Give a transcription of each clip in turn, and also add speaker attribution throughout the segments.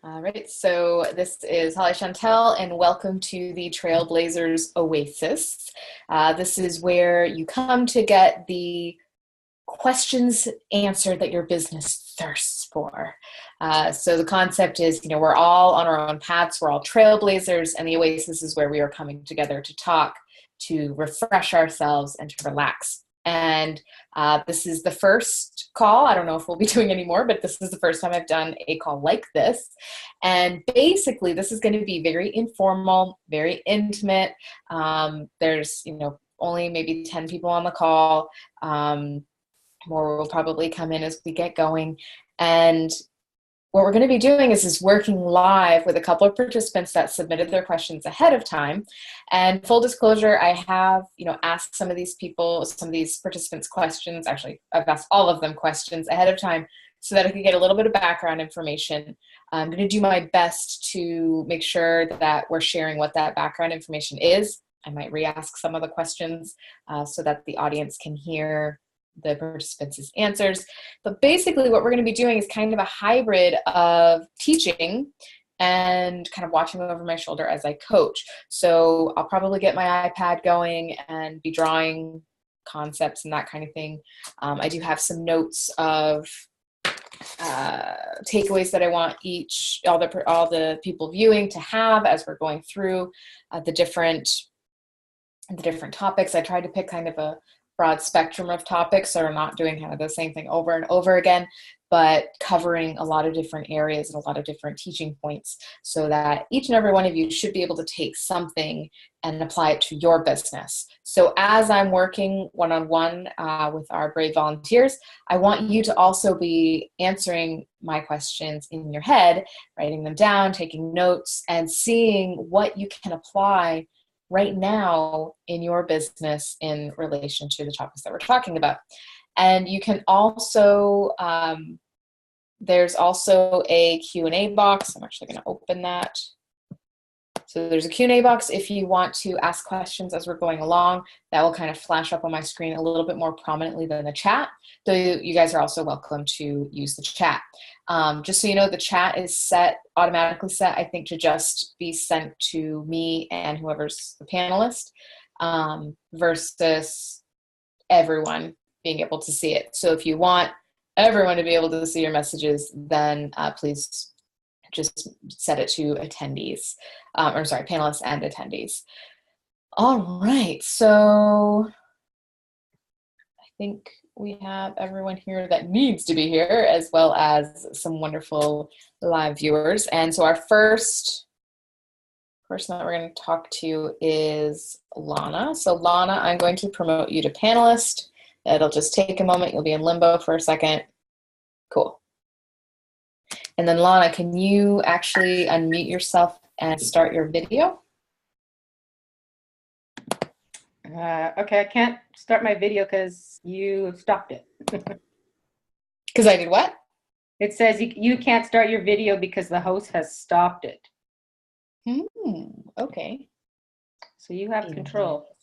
Speaker 1: All right, so this is Holly Chantal, and welcome to the Trailblazers Oasis. This is where you come to get the questions answered that your business thirsts for. So the concept is, we're all on our own paths, we're all trailblazers, and the Oasis is where we are coming together to talk, to refresh ourselves, and to relax. And this is the first call. I don't know if we'll be doing any more, but this is the first time I've done a call like this. And basically, this is going to be very informal, very intimate. There's, only maybe 10 people on the call. More will probably come in as we get going. And what we're going to be doing is working live with a couple of participants that submitted their questions ahead of time. And full disclosure, I have, asked some of these participants questions. Actually, I've asked all of them questions ahead of time so that I could get a little bit of background information. I'm going to do my best to make sure that we're sharing what that background information is. I might re-ask some of the questions so that the audience can hear the participants' answers. But basically what we're going to be doing is kind of a hybrid of teaching and kind of watching over my shoulder as I coach. So I'll probably get my iPad going and be drawing concepts and that kind of thing. I do have some notes of takeaways that I want all the people viewing to have as we're going through the different topics. I tried to pick kind of a broad spectrum of topics, so we're not doing kind of the same thing over and over again, but covering a lot of different areas and a lot of different teaching points so that each and every one of you should be able to take something and apply it to your business. So as I'm working one-on-one with our brave volunteers, I want you to also be answering my questions in your head, writing them down, taking notes, and seeing what you can apply right now in your business in relation to the topics that we're talking about. And you can also, there's also a Q&A box. I'm actually going to open that. So there's a Q&A box if you want to ask questions as we're going along. That will kind of flash up on my screen a little bit more prominently than the chat. So you guys are also welcome to use the chat. Just so you know, the chat is automatically set, I think, to just be sent to me and whoever's the panelist versus everyone being able to see it. So if you want everyone to be able to see your messages, then please just set it to attendees, panelists and attendees. All right, so I think we have everyone here that needs to be here, as well as some wonderful live viewers. And so our first person that we're going to talk to is Lana. So Lana, I'm going to promote you to panelist. It'll just take a moment. You'll be in limbo for a second. Cool. And then Lana, can you actually unmute yourself and start your video?
Speaker 2: Okay, I can't start my video because you stopped it.
Speaker 1: Because I did what?
Speaker 2: It says you can't start your video because the host has stopped it.
Speaker 1: Okay.
Speaker 2: So you have control.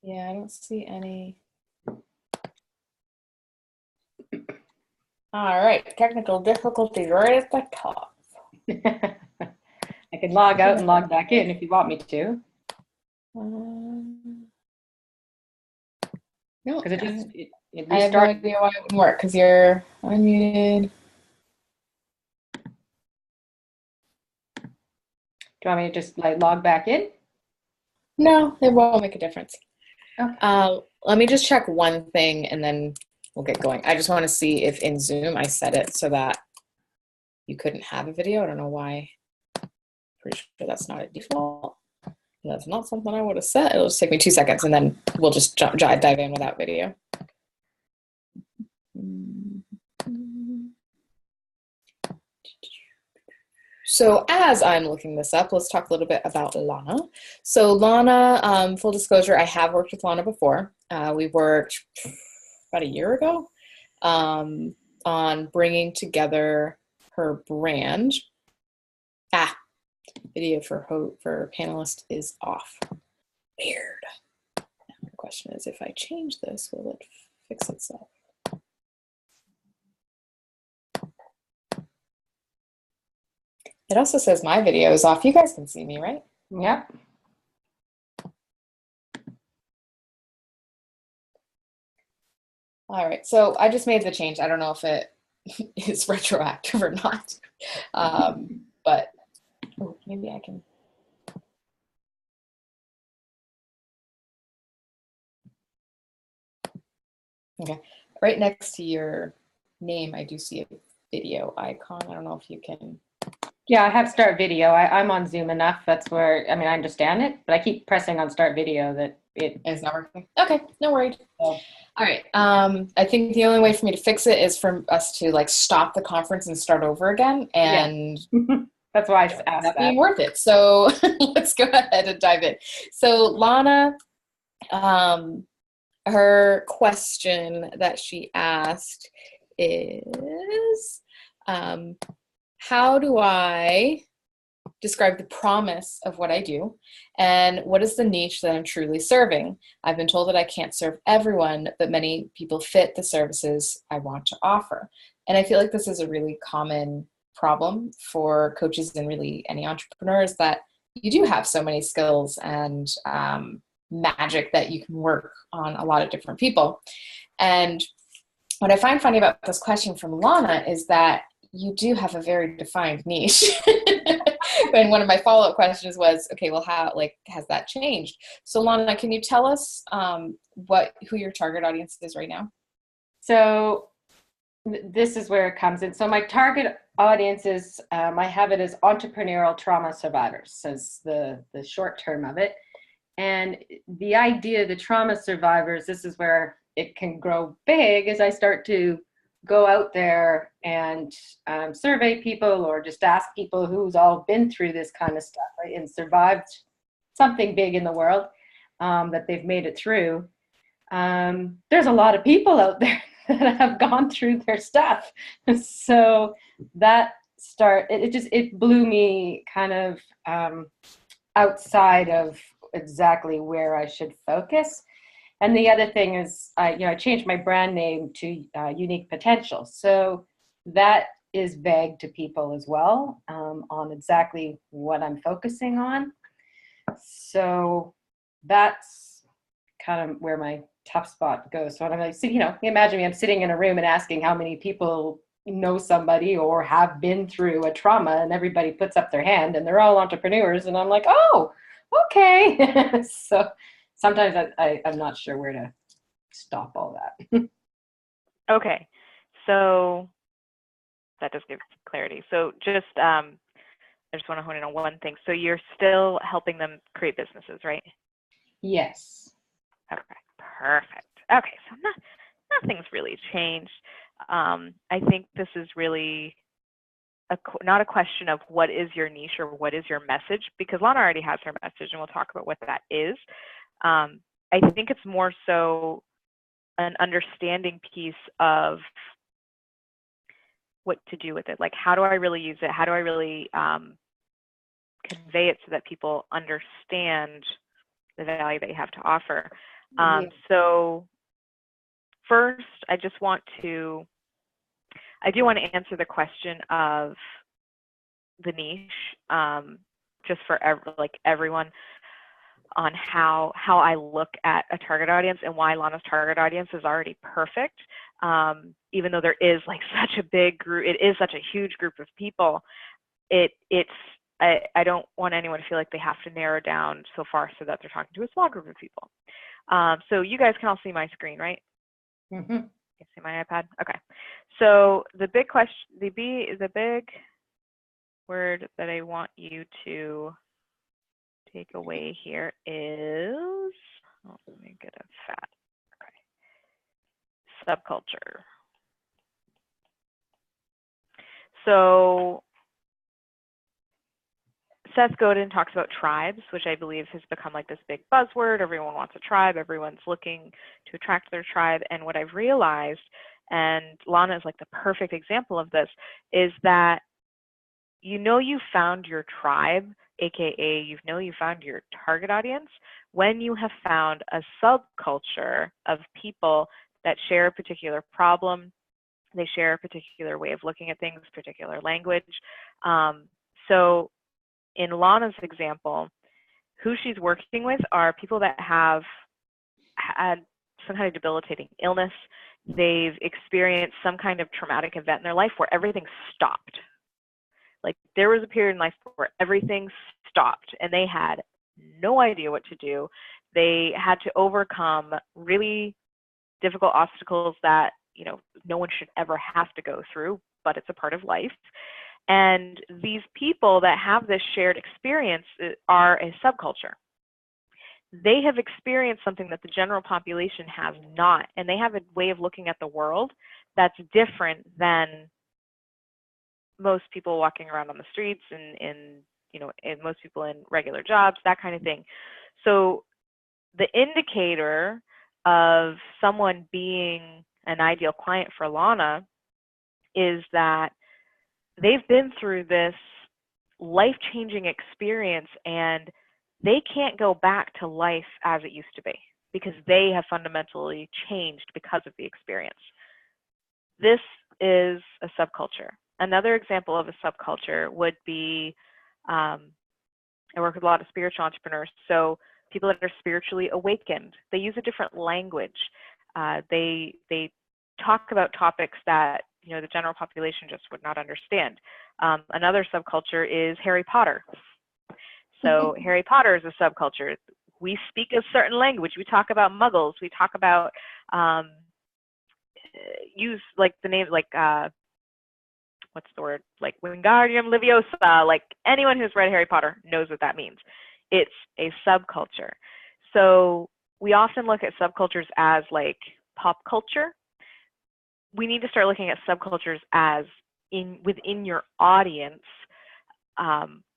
Speaker 1: Yeah, I don't see any. All right, technical difficulties right at the top.
Speaker 2: I can log out and log back in if you want me to.
Speaker 1: No,
Speaker 2: because it
Speaker 1: I have no idea why it wouldn't work because you're unmuted.
Speaker 2: Do you want me to just log back in?
Speaker 1: No, it won't make a difference.
Speaker 2: Okay.
Speaker 1: Let me just check one thing and then we'll get going. I just want to see if in Zoom I set it so that you couldn't have a video. I don't know why. Pretty sure that's not a default. That's not something I would have set. It'll just take me 2 seconds and then we'll just dive in without video. So as I'm looking this up, let's talk a little bit about Lana. So Lana, full disclosure, I have worked with Lana before. We worked about a year ago on bringing together her brand. Video for panelist is off. Weird. Now the question is, if I change this, will it fix itself? It also says my video is off. You guys can see me, right?
Speaker 2: Yep.
Speaker 1: All right, so I just made the change. I don't know if it is retroactive or not. But oh, maybe I can. Okay, right next to your name, I do see a video icon. I don't know if you can.
Speaker 2: Yeah, I have start video. I'm on Zoom enough. That's where, I mean, I understand it, but I keep pressing on start video that
Speaker 1: It's not working. Okay, no worries.
Speaker 2: Oh.
Speaker 1: All right. I think the only way for me to fix it is for us to like stop the conference and start over again. And
Speaker 2: that's why I asked
Speaker 1: that being worth it. So let's go ahead and dive in. So Lana, her question that she asked is, how do I describe the promise of what I do, and what is the niche that I'm truly serving? I've been told that I can't serve everyone, but many people fit the services I want to offer. And I feel like this is a really common problem for coaches and really any entrepreneurs, that you do have so many skills and magic that you can work on a lot of different people. And what I find funny about this question from Lana is that you do have a very defined niche. And one of my follow-up questions was, okay, well, how, like, has that changed? So Lana, can you tell us who your target audience is right now?
Speaker 2: So this is where it comes in. So my target audience is, I have it as entrepreneurial trauma survivors, as the short term of it. And the idea, the trauma survivors, this is where it can grow big as I start to go out there and survey people, or just ask people who's all been through this kind of stuff, right, and survived something big in the world, that they've made it through. There's a lot of people out there that have gone through their stuff. So that it blew me kind of outside of exactly where I should focus. And the other thing is, I changed my brand name to Unique Potential. So that is vague to people as well, on exactly what I'm focusing on. So that's kind of where my tough spot goes. So when I'm like, imagine me, I'm sitting in a room and asking how many people know somebody or have been through a trauma, and everybody puts up their hand and they're all entrepreneurs. And I'm like, oh, okay. So sometimes I'm not sure where to stop all that.
Speaker 3: Okay, so that does give clarity. So just, I just want to hone in on one thing. So you're still helping them create businesses, right?
Speaker 2: Yes.
Speaker 3: Okay, perfect. Okay, so nothing's really changed. I think this is really not a question of what is your niche or what is your message, because Lana already has her message, and we'll talk about what that is. I think it's more so an understanding piece of what to do with it. Like, how do I really use it? How do I really convey it so that people understand the value that you have to offer? So first, I do want to answer the question of the niche, just for everyone, on how I look at a target audience and why Lana's target audience is already perfect. Even though there is like such a big group, it is such a huge group of people. I don't want anyone to feel like they have to narrow down so far so that they're talking to a small group of people. So you guys can all see my screen, right?
Speaker 2: Mm-hmm.
Speaker 3: You can see my iPad? Okay. So the big question, the big word that I want you to take away here is, let me get a fat, okay, subculture. So Seth Godin talks about tribes, which I believe has become like this big buzzword. Everyone wants a tribe. Everyone's looking to attract their tribe. And what I've realized, and Lana is like the perfect example of this, is that you found your tribe, aka you found your target audience, when you have found a subculture of people that share a particular problem, they share a particular way of looking at things, particular language. So in Lana's example, who she's working with are people that have had some kind of debilitating illness. They've experienced some kind of traumatic event in their life where everything stopped. Like there was a period in life where everything stopped and they had no idea what to do. They had to overcome really difficult obstacles that, you know, no one should ever have to go through, but it's a part of life. And these people that have this shared experience are a subculture. They have experienced something that the general population has not, and they have a way of looking at the world that's different than most people walking around on the streets and you know, and most people in regular jobs, that kind of thing. So the indicator of someone being an ideal client for Lana is that they've been through this life-changing experience and they can't go back to life as it used to be because they have fundamentally changed because of the experience. This is a subculture. Another example of a subculture would be, I work with a lot of spiritual entrepreneurs, so people that are spiritually awakened. They use a different language. They talk about topics that, you know, the general population just would not understand. Another subculture is Harry Potter. So Harry Potter is a subculture. We speak a certain language. We talk about muggles. We talk about, use like the names like, what's the word? Like Wingardium Leviosa. Like anyone who's read Harry Potter knows what that means. It's a subculture. So we often look at subcultures as like pop culture. We need to start looking at subcultures as within your audience.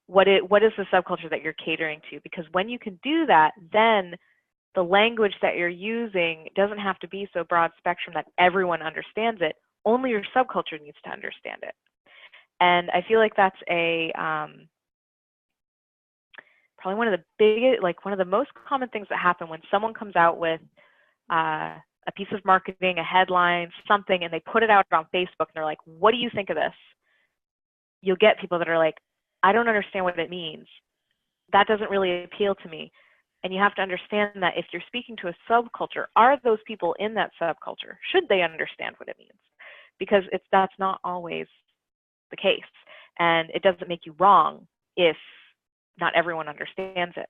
Speaker 3: What is the subculture that you're catering to? Because when you can do that, then the language that you're using doesn't have to be so broad spectrum that everyone understands it. Only your subculture needs to understand it. And I feel like that's a probably one of the biggest, like one of the most common things that happen when someone comes out with a piece of marketing, a headline, something, and they put it out on Facebook and they're like, what do you think of this? You'll get people that are like, I don't understand what it means. That doesn't really appeal to me. And you have to understand that if you're speaking to a subculture, are those people in that subculture? Should they understand what it means? Because that's not always the case. And it doesn't make you wrong if not everyone understands it.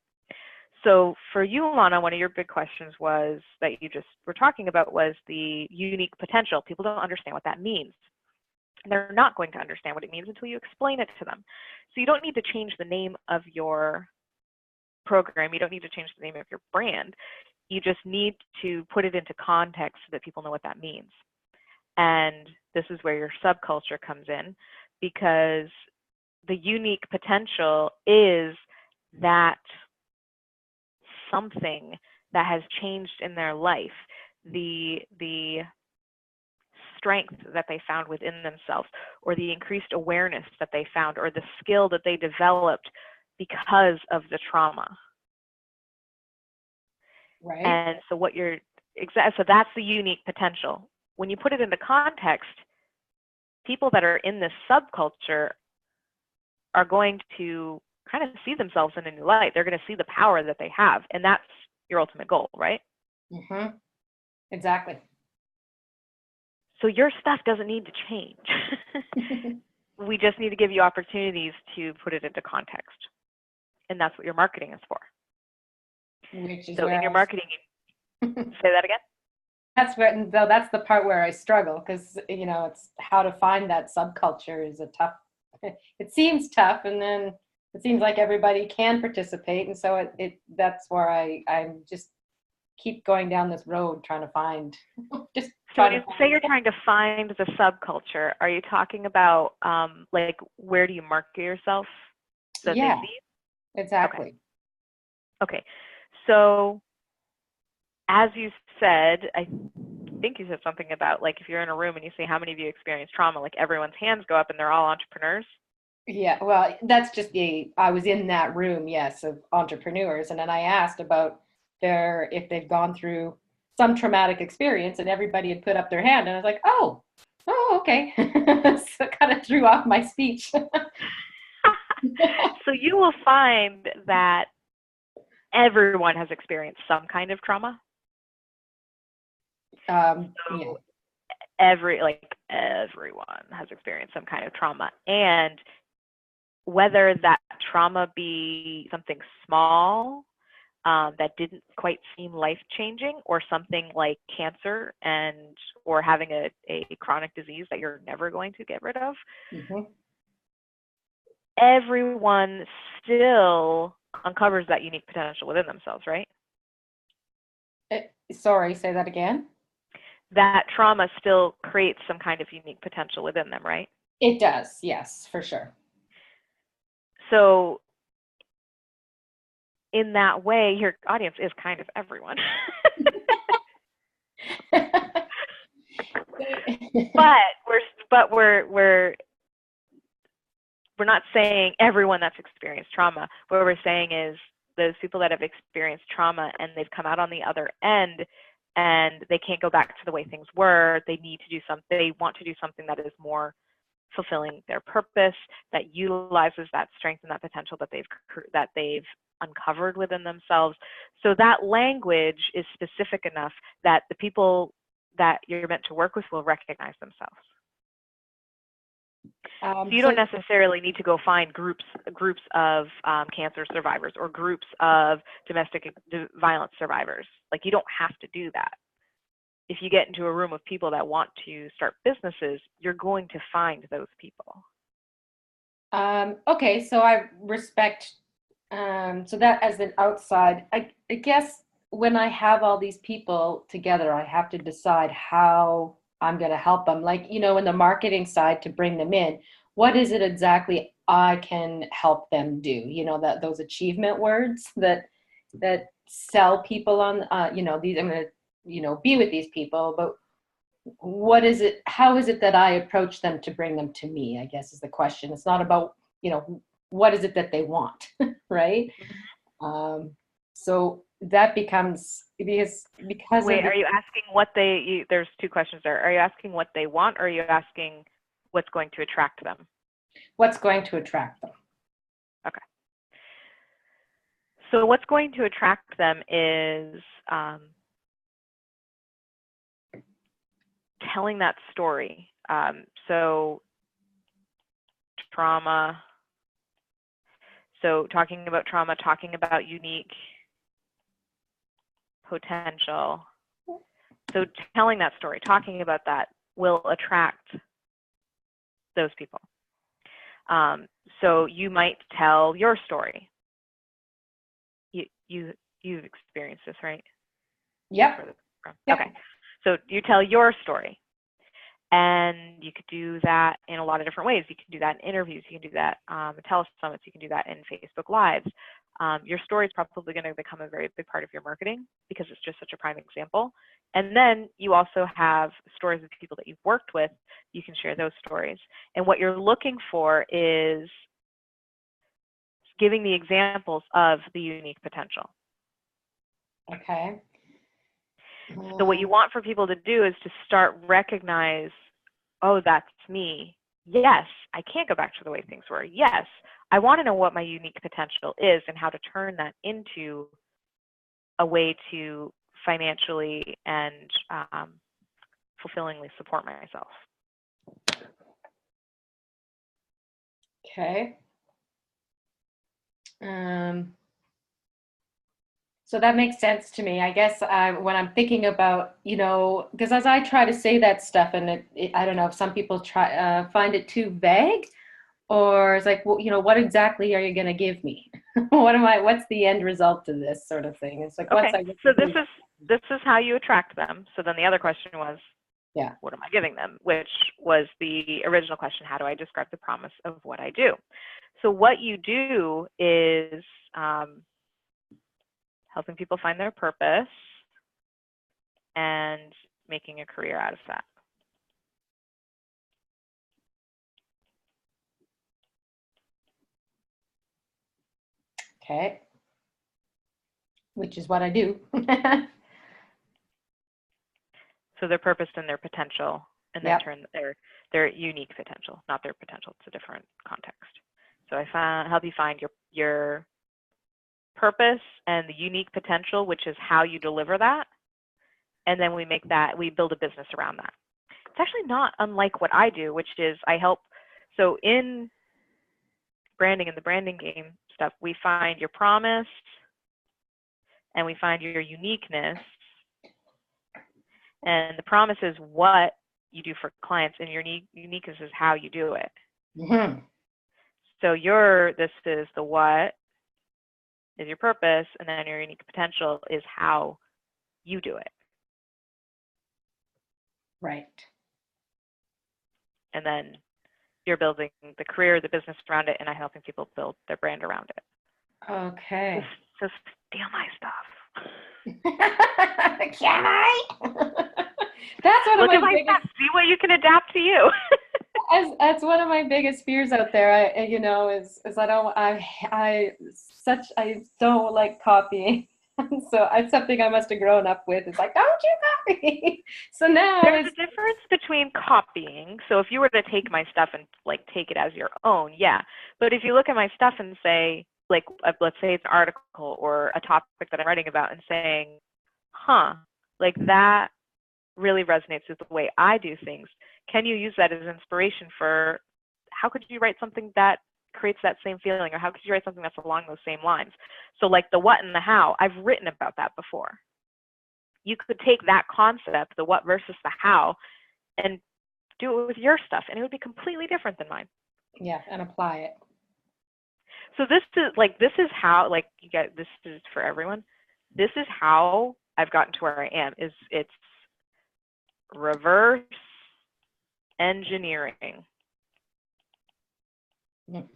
Speaker 3: So for you, Lana, one of your big questions was that you just were talking about was the unique potential. People don't understand what that means. They're not going to understand what it means until you explain it to them. So you don't need to change the name of your program. You don't need to change the name of your brand. You just need to put it into context so that people know what that means. And this is where your subculture comes in, because the unique potential is that something that has changed in their life, the strength that they found within themselves, or the increased awareness that they found, or the skill that they developed because of the trauma.
Speaker 2: Right.
Speaker 3: And so so that's the unique potential. When you put it into context, people that are in this subculture are going to kind of see themselves in a new light. They're going to see the power that they have. And that's your ultimate goal, right?
Speaker 2: Mm-hmm. Exactly.
Speaker 3: So your stuff doesn't need to change. We just need to give you opportunities to put it into context. And that's what your marketing is for.
Speaker 2: Which is
Speaker 3: so in your marketing, say that again?
Speaker 2: That's the part where I struggle, because, you know, it's how to find that subculture is a tough, it seems tough, and then it seems like everybody can participate. And so that's where I'm just keep going down this road trying to find, just
Speaker 3: so when you say you're trying to find the subculture, are you talking about like, where do you market yourself? So
Speaker 2: yeah,
Speaker 3: they see you?
Speaker 2: exactly.
Speaker 3: Okay. So as you said, I think you said something about, like, if you're in a room and you say, how many of you experience trauma, like everyone's hands go up and they're all entrepreneurs.
Speaker 2: Yeah, well, that's just I was in that room, yes, of entrepreneurs. And then I asked about if they've gone through some traumatic experience, and everybody had put up their hand. And I was like, oh, okay. So it kind of threw off my speech.
Speaker 3: So you will find that everyone has experienced some kind of trauma.
Speaker 2: Yeah.
Speaker 3: So everyone has experienced some kind of trauma, and whether that trauma be something small that didn't quite seem life-changing, or something like cancer or having a chronic disease that you're never going to get rid of, everyone still uncovers that unique potential within themselves, right?
Speaker 2: Sorry, say that again.
Speaker 3: That trauma still creates some kind of unique potential within them, right?
Speaker 2: It does, yes, for sure.
Speaker 3: So in that way, your audience is kind of everyone. but we're not saying everyone that's experienced trauma. What we're saying is those people that have experienced trauma and they've come out on the other end and they can't go back to the way things were. They need to do something. They want to do something that is more fulfilling their purpose, that utilizes that strength and that potential that they've uncovered within themselves. So that language is specific enough that the people that you're meant to work with will recognize themselves. So you don't necessarily need to go find groups of cancer survivors or groups of domestic violence survivors. Like, you don't have to do that. If you get into a room of people that want to start businesses, you're going to find those people.
Speaker 2: Okay, so I respect, so that as an outside, I guess when I have all these people together, I have to decide how I'm going to help them. Like, in the marketing side, to bring them in, what is it exactly I can help them do? That those achievement words that sell people on, these, I'm going to, be with these people, but what is it, how is it that I approach them to bring them to me, I guess is the question. It's not about, what is it that they want, right? So that becomes, because
Speaker 3: Wait, are you asking what there's two questions there. Are you asking what they want, or are you asking what's going to attract them?
Speaker 2: What's going to attract them?
Speaker 3: Okay. So what's going to attract them is telling that story. So trauma. So talking about trauma, talking about unique potential. So telling that story, talking about that will attract those people. So you might tell your story. You've experienced this, right?
Speaker 2: Yep.
Speaker 3: Okay. So you tell your story. And you could do that in a lot of different ways. You can do that in interviews. You can do that in telesummits. You can do that in Facebook Lives. Your story is probably going to become a very big part of your marketing because it's just such a prime example. And then you also have stories of people that you've worked with. You can share those stories. And what you're looking for is giving the examples of the unique potential.
Speaker 2: Okay.
Speaker 3: So what you want for people to do is to start recognize, oh, that's me. Yes, I can't go back to the way things were. Yes, I want to know what my unique potential is and how to turn that into a way to financially and fulfillingly support myself.
Speaker 2: Okay. So that makes sense to me. I guess when I'm thinking about, because as I try to say that stuff, and I don't know if some people find it too vague, or it's like, well, what exactly are you going to give me? What's the end result of this sort of thing? It's like,
Speaker 3: okay. So this is how you attract them. So then the other question was,
Speaker 2: yeah,
Speaker 3: what am I giving them? Which was the original question, how do I describe the promise of what I do? So what you do is helping people find their purpose and making a career out of that.
Speaker 2: Okay. Which is what I do.
Speaker 3: So their purpose and their potential, and then turn their unique potential, not their potential. It's a different context. So I help you find your purpose and the unique potential, which is how you deliver that. And then we build a business around that. It's actually not unlike what I do, which is so in branding and the branding game stuff, we find your promise and we find your uniqueness. And the promise is what you do for clients, and your uniqueness is how you do it.
Speaker 2: Mm-hmm.
Speaker 3: So this is the what is your purpose, and then your unique potential is how you do it.
Speaker 2: Right.
Speaker 3: And then you're building the career, the business around it, and I'm helping people build their brand around it.
Speaker 2: Okay.
Speaker 3: Just steal my stuff.
Speaker 2: Can I? That's one of my biggest.
Speaker 3: See what you can adapt to you.
Speaker 2: That's one of my biggest fears out there. Is I don't like copying. So it's something I must have grown up with. It's like, don't you copy? So now
Speaker 3: there's a difference between copying. So if you were to take my stuff and like take it as your own, yeah. But if you look at my stuff and say, like, let's say it's an article or a topic that I'm writing about and saying, like that really resonates with the way I do things. Can you use that as inspiration for how could you write something that creates that same feeling, or how could you write something that's along those same lines? So like the what and the how, I've written about that before. You could take that concept, the what versus the how, and do it with your stuff, and it would be completely different than mine.
Speaker 2: Yeah, and apply it.
Speaker 3: So this is how, like, you get, this is for everyone. This is how I've gotten to where I am. It's reverse engineering.
Speaker 2: Mm.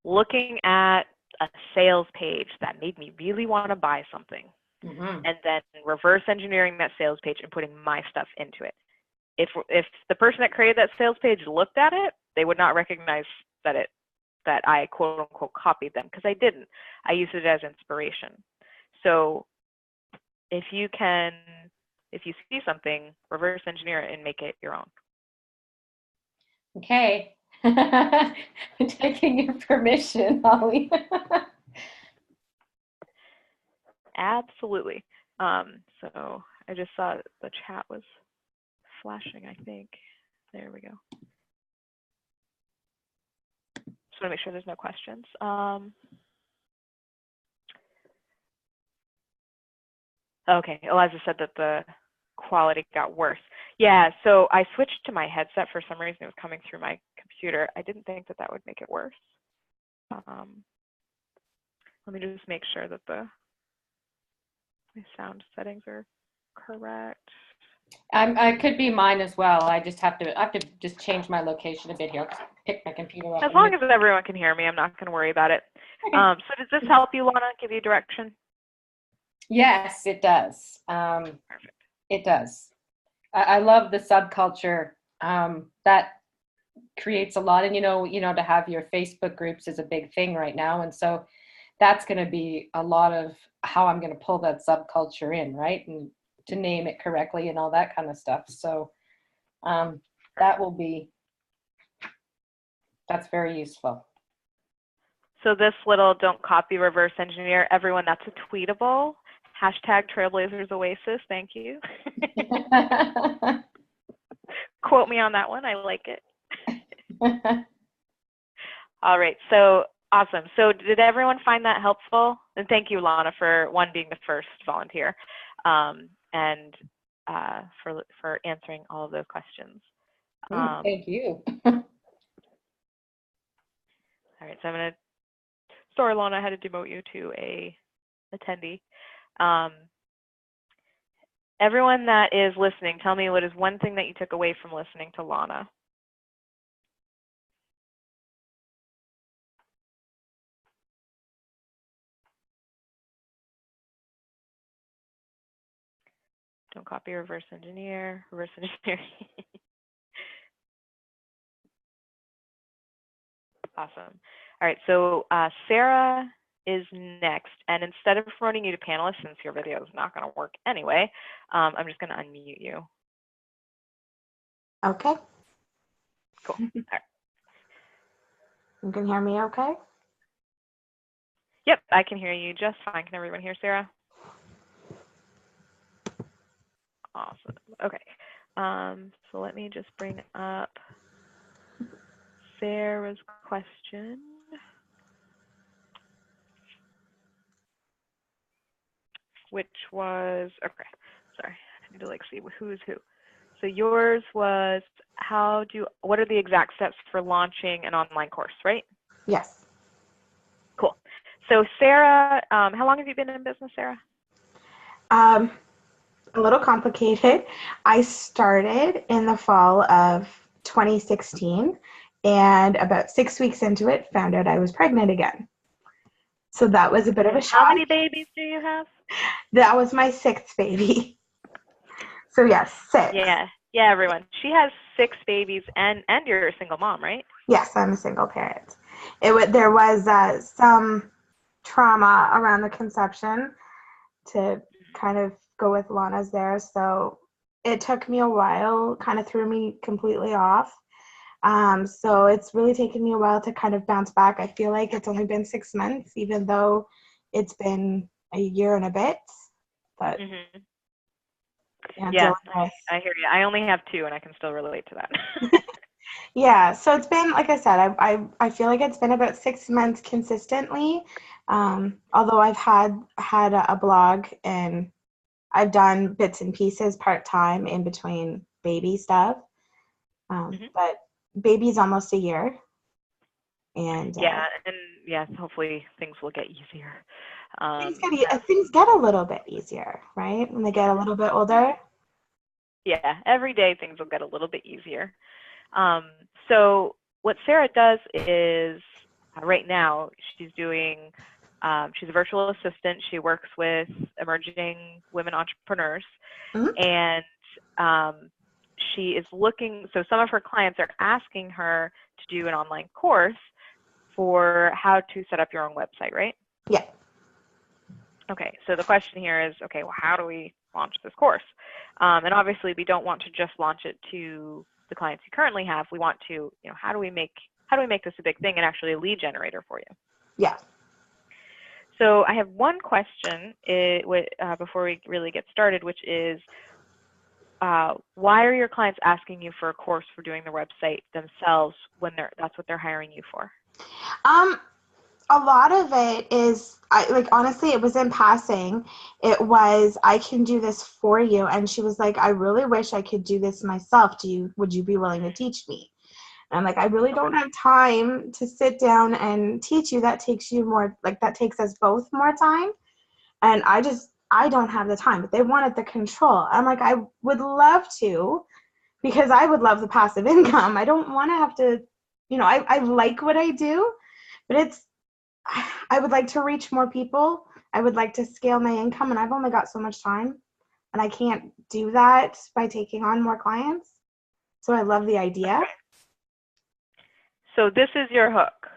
Speaker 3: Looking at a sales page that made me really want to buy something, and then reverse engineering that sales page and putting my stuff into it. If the person that created that sales page looked at it, they would not recognize that I quote unquote copied them, because I didn't. I used it as inspiration. So if you see something, reverse engineer it and make it your own.
Speaker 2: Okay. I'm taking your permission, Holly.
Speaker 3: Absolutely. So I just saw the chat was flashing, I think. There we go. Just want to make sure there's no questions. Okay, Eliza said that the quality got worse. Yeah, so I switched to my headset for some reason. It was coming through my computer. I didn't think that would make it worse. Let me just make sure that my sound settings are correct.
Speaker 2: I could be mine as well. I have to just change my location a bit here. I'll just pick my computer up.
Speaker 3: As long as everyone can hear me, I'm not going to worry about it.
Speaker 2: Okay.
Speaker 3: So does this help you, Lana? Give you direction?
Speaker 2: Yes, it does.
Speaker 3: Perfect.
Speaker 2: It does. I love the subculture. That creates a lot, and to have your Facebook groups is a big thing right now, and so that's going to be a lot of how I'm going to pull that subculture in, right, and to name it correctly and all that kind of stuff. So that's very useful.
Speaker 3: So this little don't copy, reverse engineer, everyone, that's a tweetable. Hashtag Trailblazers Oasis. Thank you. Quote me on that one. I like it. All right. So awesome. So did everyone find that helpful? And thank you, Lana, for being the first volunteer, and for answering all of those questions.
Speaker 2: Thank you.
Speaker 3: All right. So I'm going to. Sorry, Lana, I had to demote you to a attendee. Everyone that is listening, tell me what is one thing that you took away from listening to Lana. Don't copy, reverse engineer. Awesome. All right, so Sarah is next, and instead of promoting you to panelist, since your video is not going to work anyway, I'm just going to unmute you.
Speaker 4: Okay.
Speaker 3: Cool. All right.
Speaker 4: You can hear me okay?
Speaker 3: Yep, I can hear you just fine. Can everyone hear Sarah? Awesome. Okay. So let me just bring up Sarah's question. Which was, okay, sorry, I need to like see who's who. So yours was what are the exact steps for launching an online course, right?
Speaker 4: Yes.
Speaker 3: Cool. So Sarah, how long have you been in business, Sarah?
Speaker 4: A little complicated. I started in the fall of 2016, and about 6 weeks into it, found out I was pregnant again. So that was a bit of a shock.
Speaker 3: How many babies do you have?
Speaker 4: That was my 6th baby. So yes, 6.
Speaker 3: Yeah, everyone. She has 6 babies, and you're a single mom, right?
Speaker 4: Yes, I'm a single parent. There was some trauma around the conception to kind of go with Lana's there. So it took me a while, kind of threw me completely off. So it's really taken me a while to kind of bounce back. I feel like it's only been 6 months, even though it's been a year and a bit. But
Speaker 3: yeah, I hear you. I only have 2, and I can still relate to that.
Speaker 4: Yeah, so it's been, like I said, I feel like it's been about 6 months consistently. Although I've had a blog, and I've done bits and pieces part-time in between baby stuff. But baby's almost a year. And
Speaker 3: hopefully things will get easier.
Speaker 4: Things get a little bit easier, right? When they get a little bit older.
Speaker 3: Yeah, every day things will get a little bit easier. So what Sarah does is right now she's doing, she's a virtual assistant. She works with emerging women entrepreneurs, and she is looking, so some of her clients are asking her to do an online course for how to set up your own website, right?
Speaker 4: Yeah.
Speaker 3: Okay, so the question here is, okay, well, how do we launch this course? And obviously we don't want to just launch it to the clients you currently have. We want to, how do we make this a big thing and actually a lead generator for you?
Speaker 4: Yeah.
Speaker 3: So I have one question before we really get started, which is, why are your clients asking you for a course for doing the website themselves when that's what they're hiring you for?
Speaker 4: A lot of it is, honestly, it was in passing. It was, I can do this for you. And she was like, I really wish I could do this myself. Would you be willing to teach me? And I'm like, I really don't have time to sit down and teach you. That takes you more, that takes us both more time. And I don't have the time, but they wanted the control. I'm like, I would love to, because I would love the passive income. I don't want to have to, I like what I do, but I would like to reach more people. I would like to scale my income, and I've only got so much time, and I can't do that by taking on more clients. So I love the idea.
Speaker 3: So this is your hook.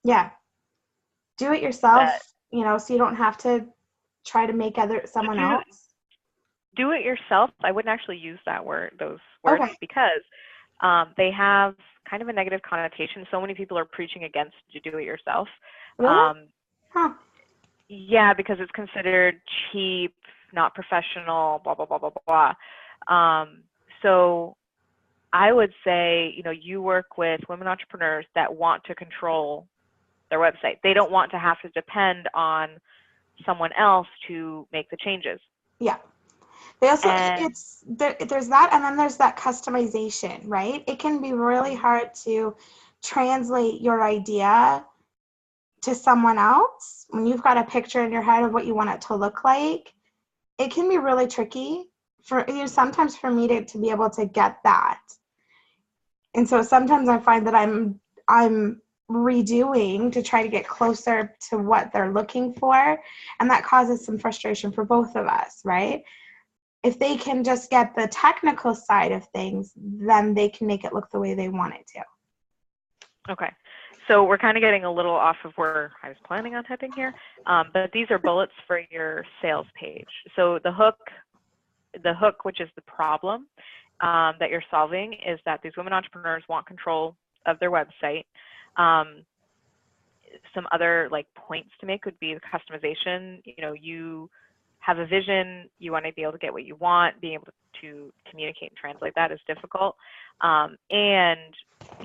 Speaker 4: Yeah. Do it yourself, so you don't have to try to make someone else.
Speaker 3: Do it yourself. I wouldn't actually use those words, because they have kind of a negative connotation. So many people are preaching against do it yourself.
Speaker 4: Really?
Speaker 3: Yeah, because it's considered cheap, not professional, blah, blah, blah, blah, blah. So I would say, you work with women entrepreneurs that want to control their website. They don't want to have to depend on someone else to make the changes.
Speaker 4: Yeah. They also, there's that, and then there's that customization, right? It can be really hard to translate your idea to someone else when you've got a picture in your head of what you want it to look like. It can be really tricky sometimes for me to be able to get that. And so sometimes I find that I'm redoing to try to get closer to what they're looking for, and that causes some frustration for both of us, right? If they can just get the technical side of things, then they can make it look the way they want it to.
Speaker 3: Okay. So we're kind of getting a little off of where I was planning on heading here, but these are bullets for your sales page. So the hook, which is the problem that you're solving, is that these women entrepreneurs want control of their website. Some other like points to make would be the customization. You know, you have a vision, you want to be able to get what you want, being able to communicate and translate that is difficult. And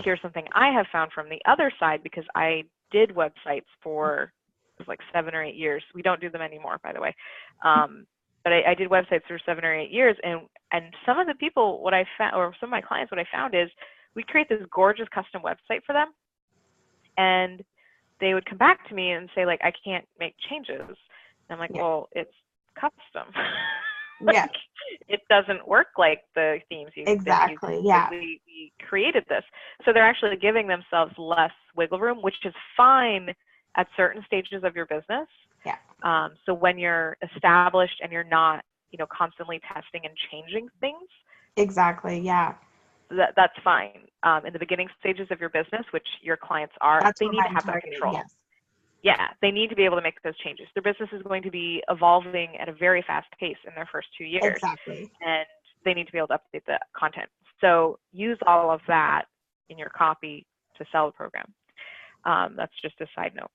Speaker 3: here's something I have found from the other side, because I did websites for like 7 or 8 years. We don't do them anymore, by the way. But I did websites for 7 or 8 years, and some of the people, what I found, or some of my clients, what I found is we create this gorgeous custom website for them, and they would come back to me and say, like, I can't make changes. And I'm like, well, it's custom. Like,
Speaker 4: yeah,
Speaker 3: it doesn't work like the themes you
Speaker 4: exactly.
Speaker 3: We created this. So they're actually giving themselves less wiggle room, which is fine at certain stages of your business.
Speaker 4: Yeah.
Speaker 3: So when you're established and you're not, you know, constantly testing and changing things.
Speaker 4: Exactly. Yeah.
Speaker 3: That's fine. In the beginning stages of your business, which your clients are, they need to have that control.
Speaker 4: Yes.
Speaker 3: Yeah, they need to be able to make those changes. Their business is going to be evolving at a very fast pace in their first 2 years.
Speaker 4: Exactly.
Speaker 3: And they need to be able to update the content. So use all of that in your copy to sell the program. That's just a side note.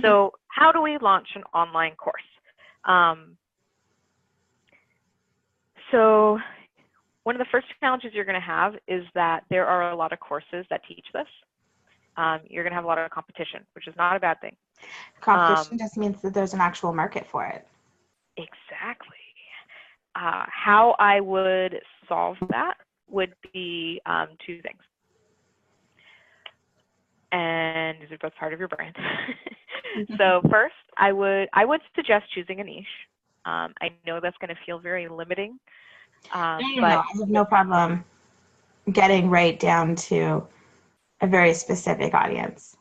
Speaker 3: So how do we launch an online course? So one of the first challenges you're going to have is that there are a lot of courses that teach this. You're going to have a lot of competition, which is not a bad thing.
Speaker 4: Competition just means that there's an actual market for it.
Speaker 3: Exactly. How I would solve that would be 2 things. And these are both part of your brand. So first, I would suggest choosing a niche. I know that's going to feel very limiting. But
Speaker 4: I have no problem getting right down to a very specific audience.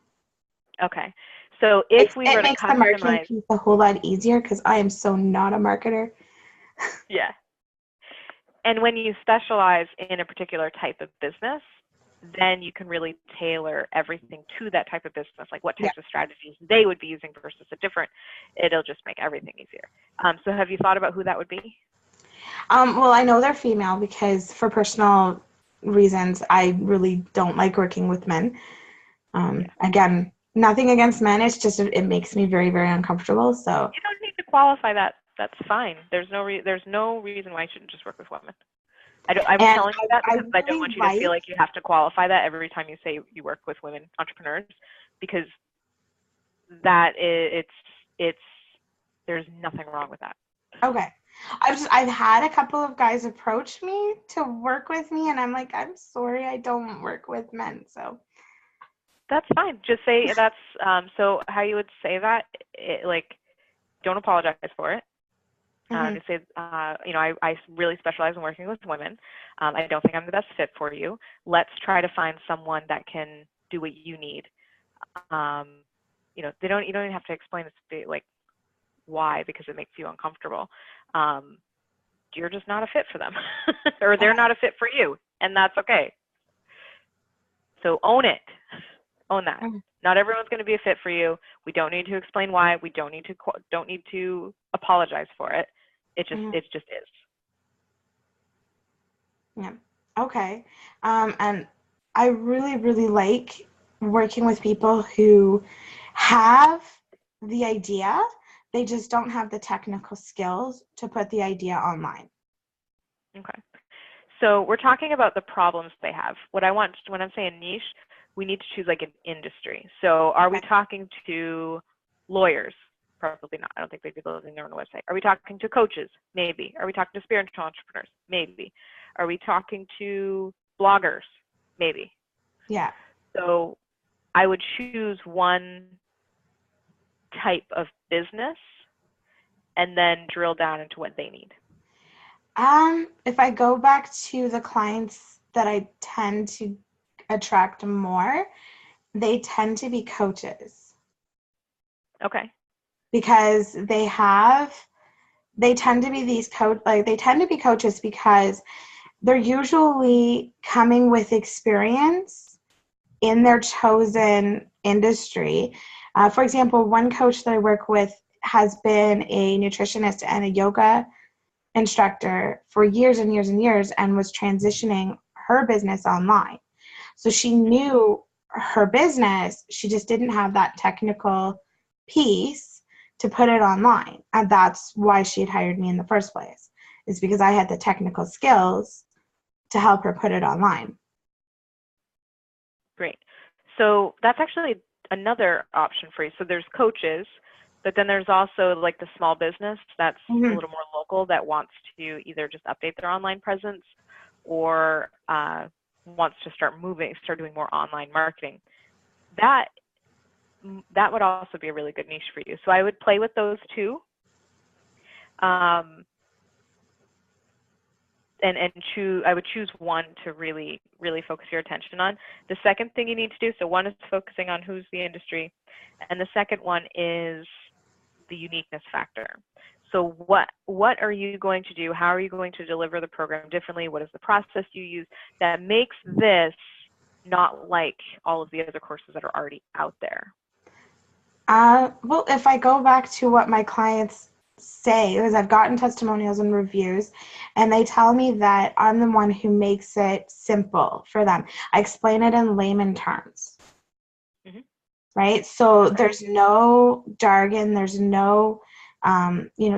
Speaker 3: Okay. So if we were to
Speaker 4: makes the marketing
Speaker 3: customize,
Speaker 4: piece a whole lot easier, because I am so not a marketer.
Speaker 3: yeah. And when you specialize in a particular type of business, then you can really tailor everything to that type of business, like what types of strategies they would be using versus a different. It'll just make everything easier. So have you thought about who that would be?
Speaker 4: Well, I know they're female because for personal reasons, I really don't like working with men. Again, nothing against men. It's just, it makes me very, very uncomfortable. So
Speaker 3: you don't need to qualify that. That's fine. There's no reason why you shouldn't just work with women. I'm telling you that because I don't want you to feel like you have to qualify that every time you say you work with women entrepreneurs, because that there's nothing wrong with that.
Speaker 4: Okay. I've had a couple of guys approach me to work with me, and I'm like, I'm sorry, I don't work with men. So
Speaker 3: that's fine. Just say that's so how you would say that, like, don't apologize for it. Just say, you know, I really specialize in working with women. I don't think I'm the best fit for you. Let's try to find someone that can do what you need. You know, you don't even have to explain this, like, why, because it makes you uncomfortable. You're just not a fit for them, or they're not a fit for you, and that's okay. So own it. Own that. Not everyone's going to be a fit for you. We don't need to explain why. We don't need to apologize for it. It just is.
Speaker 4: Yeah. Okay. And I really, really like working with people who have the idea. They just don't have the technical skills to put the idea online.
Speaker 3: Okay. So we're talking about the problems they have. When I'm saying niche, we need to choose like an industry. So are we talking to lawyers? Probably not. I don't think they'd be building their own website. Are we talking to coaches? Maybe. Are we talking to spiritual entrepreneurs? Maybe. Are we talking to bloggers? Maybe.
Speaker 4: Yeah.
Speaker 3: So I would choose one type of business and then drill down into what they need.
Speaker 4: If I go back to the clients that I tend to attract more, they tend to be coaches.
Speaker 3: Okay.
Speaker 4: Because they tend to be they tend to be coaches because they're usually coming with experience in their chosen industry. For example, one coach that I work with has been a nutritionist and a yoga instructor for years and years and years, and was transitioning her business online. So she knew her business, she just didn't have that technical piece to put it online. And that's why she had hired me in the first place, is because I had the technical skills to help her put it online.
Speaker 3: Great. So that's actually another option for you. So there's coaches, but then there's also like the small business that's a little more local that wants to either just update their online presence or wants to start doing more online marketing. That would also be a really good niche for you. So I would play with those two. I would choose one to really, really focus your attention on. The second thing you need to do, so one is focusing on who's the industry, and the second one is the uniqueness factor. So what are you going to do? How are you going to deliver the program differently? What is the process you use that makes this not like all of the other courses that are already out there?
Speaker 4: Well, if I go back to what my clients say, is I've gotten testimonials and reviews, and they tell me that I'm the one who makes it simple for them. I explain it in layman terms, right? So there's no jargon, there's no,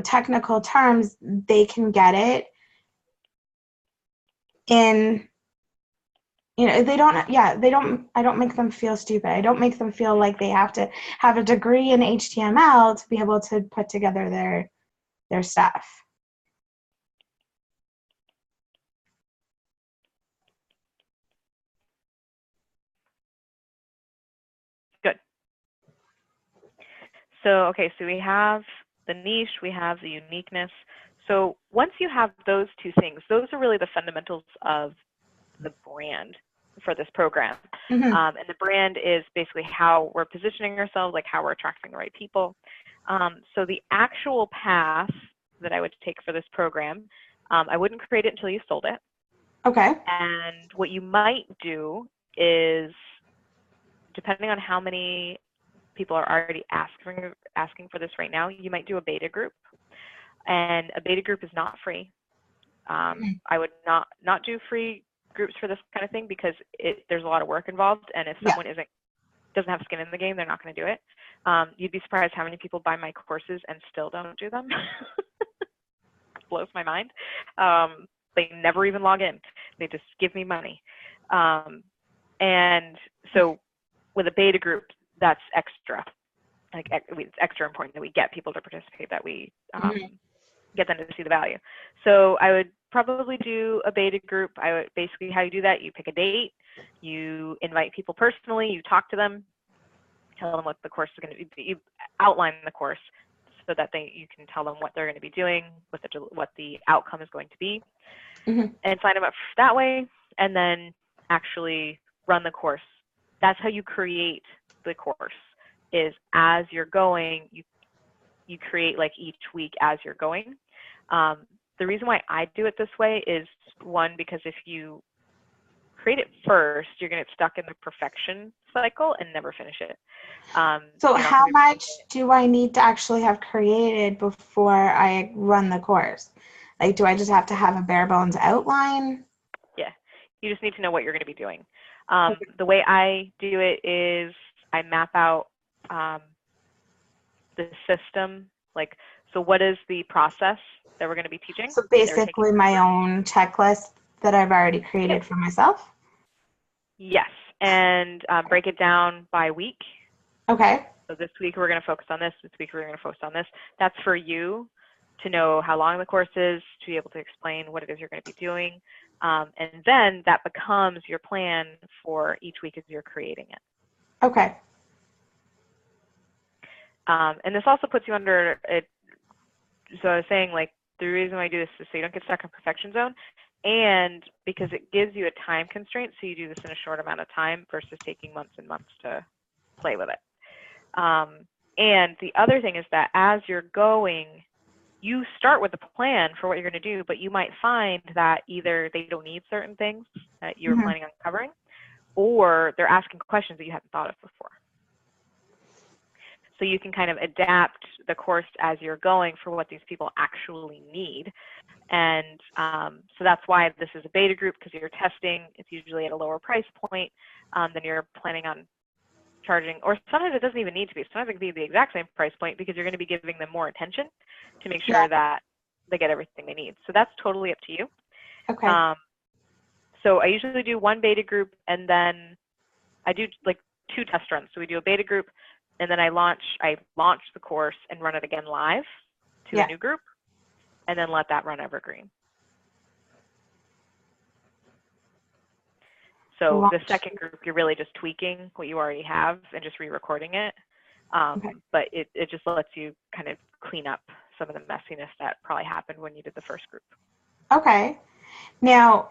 Speaker 4: technical terms. They can get it in, I don't make them feel stupid. I don't make them feel like they have to have a degree in HTML to be able to put together their stuff.
Speaker 3: Good. So, okay, so we have the niche, we have the uniqueness. So once you have those two things, those are really the fundamentals of the brand for this program. And the brand is basically how we're positioning ourselves, like how we're attracting the right people. So the actual path that I would take for this program, I wouldn't create it until you sold it.
Speaker 4: Okay.
Speaker 3: And what you might do is, depending on how many people are already asking for this right now, you might do a beta group. And a beta group is not free. I would not do free groups for this kind of thing because there's a lot of work involved, and if someone doesn't have skin in the game, they're not going to do it. You'd be surprised how many people buy my courses and still don't do them. Blows my mind. They never even log in. They just give me money. And so with a beta group, that's extra. Like it's extra important that we get people to participate, that we get them to see the value. So I would probably do a beta group. Basically how you do that, you pick a date, you invite people personally, you talk to them, tell them what the course is going to be, you outline the course so that you can tell them what they're going to be doing, what the outcome is going to be, and sign them up that way, and then actually run the course. That's how you create the course, is as you're going, you create like each week as you're going. The reason why I do it this way is, one, because if you create it first, you're going to get stuck in the perfection cycle and never finish it.
Speaker 4: So how much do I need to actually have created before I run the course? Like, do I just have to have a bare bones outline?
Speaker 3: Yeah, you just need to know what you're going to be doing. The way I do it is I map out the system. Like, so what is the process that we're going to be teaching?
Speaker 4: So basically my own checklist that I've already created for myself?
Speaker 3: Yes, and break it down by week.
Speaker 4: Okay.
Speaker 3: So this week we're going to focus on this. This week we're going to focus on this. That's for you to know how long the course is, to be able to explain what it is you're going to be doing. And then that becomes your plan for each week as you're creating it.
Speaker 4: Okay.
Speaker 3: And this also puts you under it. So I was saying, like, the reason why I do this is so you don't get stuck in perfection zone, and because it gives you a time constraint, so you do this in a short amount of time versus taking months and months to play with it. And the other thing is that as you're going, you start with a plan for what you're going to do, but you might find that either they don't need certain things that you were planning on covering, or they're asking questions that you hadn't thought of before. So you can kind of adapt the course as you're going for what these people actually need. And so that's why this is a beta group, because you're testing. It's usually at a lower price point than you're planning on charging, or sometimes it doesn't even need to be. Sometimes it can be the exact same price point because you're going to be giving them more attention to make sure that they get everything they need. So that's totally up to you.
Speaker 4: Okay.
Speaker 3: So I usually do one beta group, and then I do like 2 test runs. So we do a beta group, and then I launch the course and run it again live to a new group, and then let that run evergreen. So the second group, you're really just tweaking what you already have and just re-recording it. But it just lets you kind of clean up some of the messiness that probably happened when you did the first group.
Speaker 4: Okay. Now,